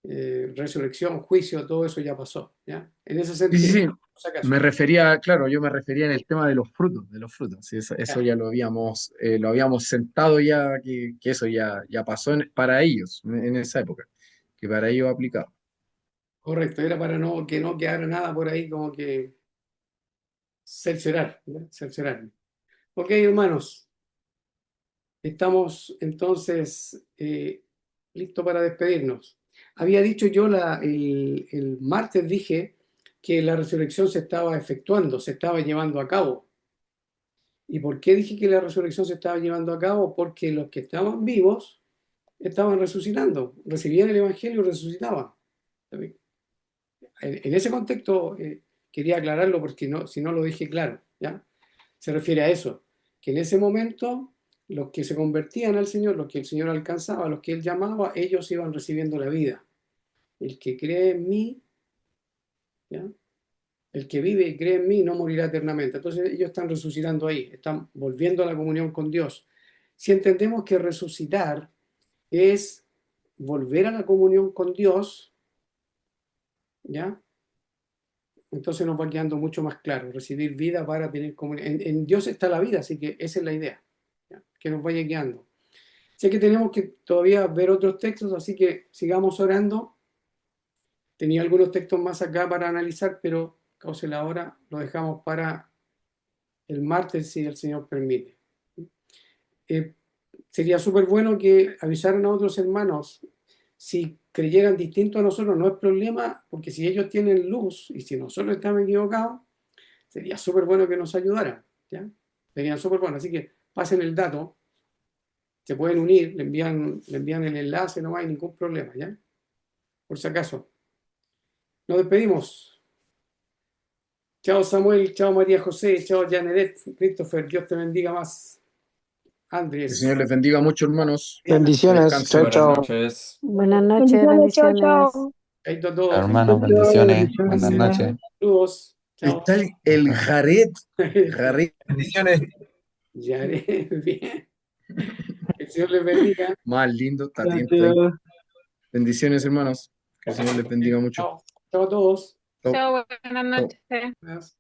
resurrección, juicio, todo eso ya pasó. ¿Ya? En ese Sí, sí, sentido, sí. por si acaso. Me refería, claro, yo me refería en el tema de los frutos. Sí, eso Ya, ya lo habíamos sentado ya, que eso ya pasó para ellos en esa época, que para ellos aplicaba. correcto, era para que no quedara nada por ahí como que cerciorar, ¿ya? Cerciorarme. Ok, hermanos, estamos entonces listos para despedirnos. Había dicho yo el martes, dije que la resurrección se estaba efectuando, se estaba llevando a cabo. ¿Y por qué dije que la resurrección se estaba llevando a cabo? Porque los que estaban vivos estaban resucitando, recibían el Evangelio y resucitaban. En ese contexto quería aclararlo porque no, si no lo dije claro, ¿ya? Se refiere a eso, que en ese momento los que se convertían al Señor, los que el Señor alcanzaba, los que Él llamaba, ellos iban recibiendo la vida. El que cree en mí, ¿ya? El que vive y cree en mí no morirá eternamente. Entonces ellos están resucitando ahí, están volviendo a la comunión con Dios. Si entendemos que resucitar es volver a la comunión con Dios, ¿ya? Entonces nos va quedando mucho más claro, recibir vida para tener comunión. En Dios está la vida, así que esa es la idea, ¿ya? Que nos vaya guiando. Sé que tenemos que todavía ver otros textos, así que sigamos orando. Tenía algunos textos más acá para analizar, pero causa la hora, lo dejamos para el martes si el Señor permite. Eh, Sería súper bueno que avisaran a otros hermanos. Si creyeran distinto a nosotros, no es problema, porque si ellos tienen luz y si nosotros estamos equivocados, sería súper bueno que nos ayudaran, ¿ya? Sería súper bueno. Así que pasen el dato, se pueden unir, le envían el enlace, no hay ningún problema, ¿ya? Por si acaso. Nos despedimos. Chao Samuel, chao María José, chao Janet, Christopher, Dios te bendiga más. Que el Señor Andrés, les bendiga mucho, hermanos. Diana, Que Bendiciones. Chao, descansen. Buenas chao. noches. Buenas noches, Bendiciones, chao, bendiciones. chao. chaito a todos, Hermanos, Chao, bendiciones. Buenas bendiciones. noches. saludos, chao. Está el Jared. Jared, Bendiciones. Janet, bien. Que el Señor les bendiga. más lindo, está atento ahí. Gracias. Bendiciones, hermanos. Que el Señor les bendiga mucho. Chao, chao a todos. Chau, Chao, buenas chau. noches. Gracias.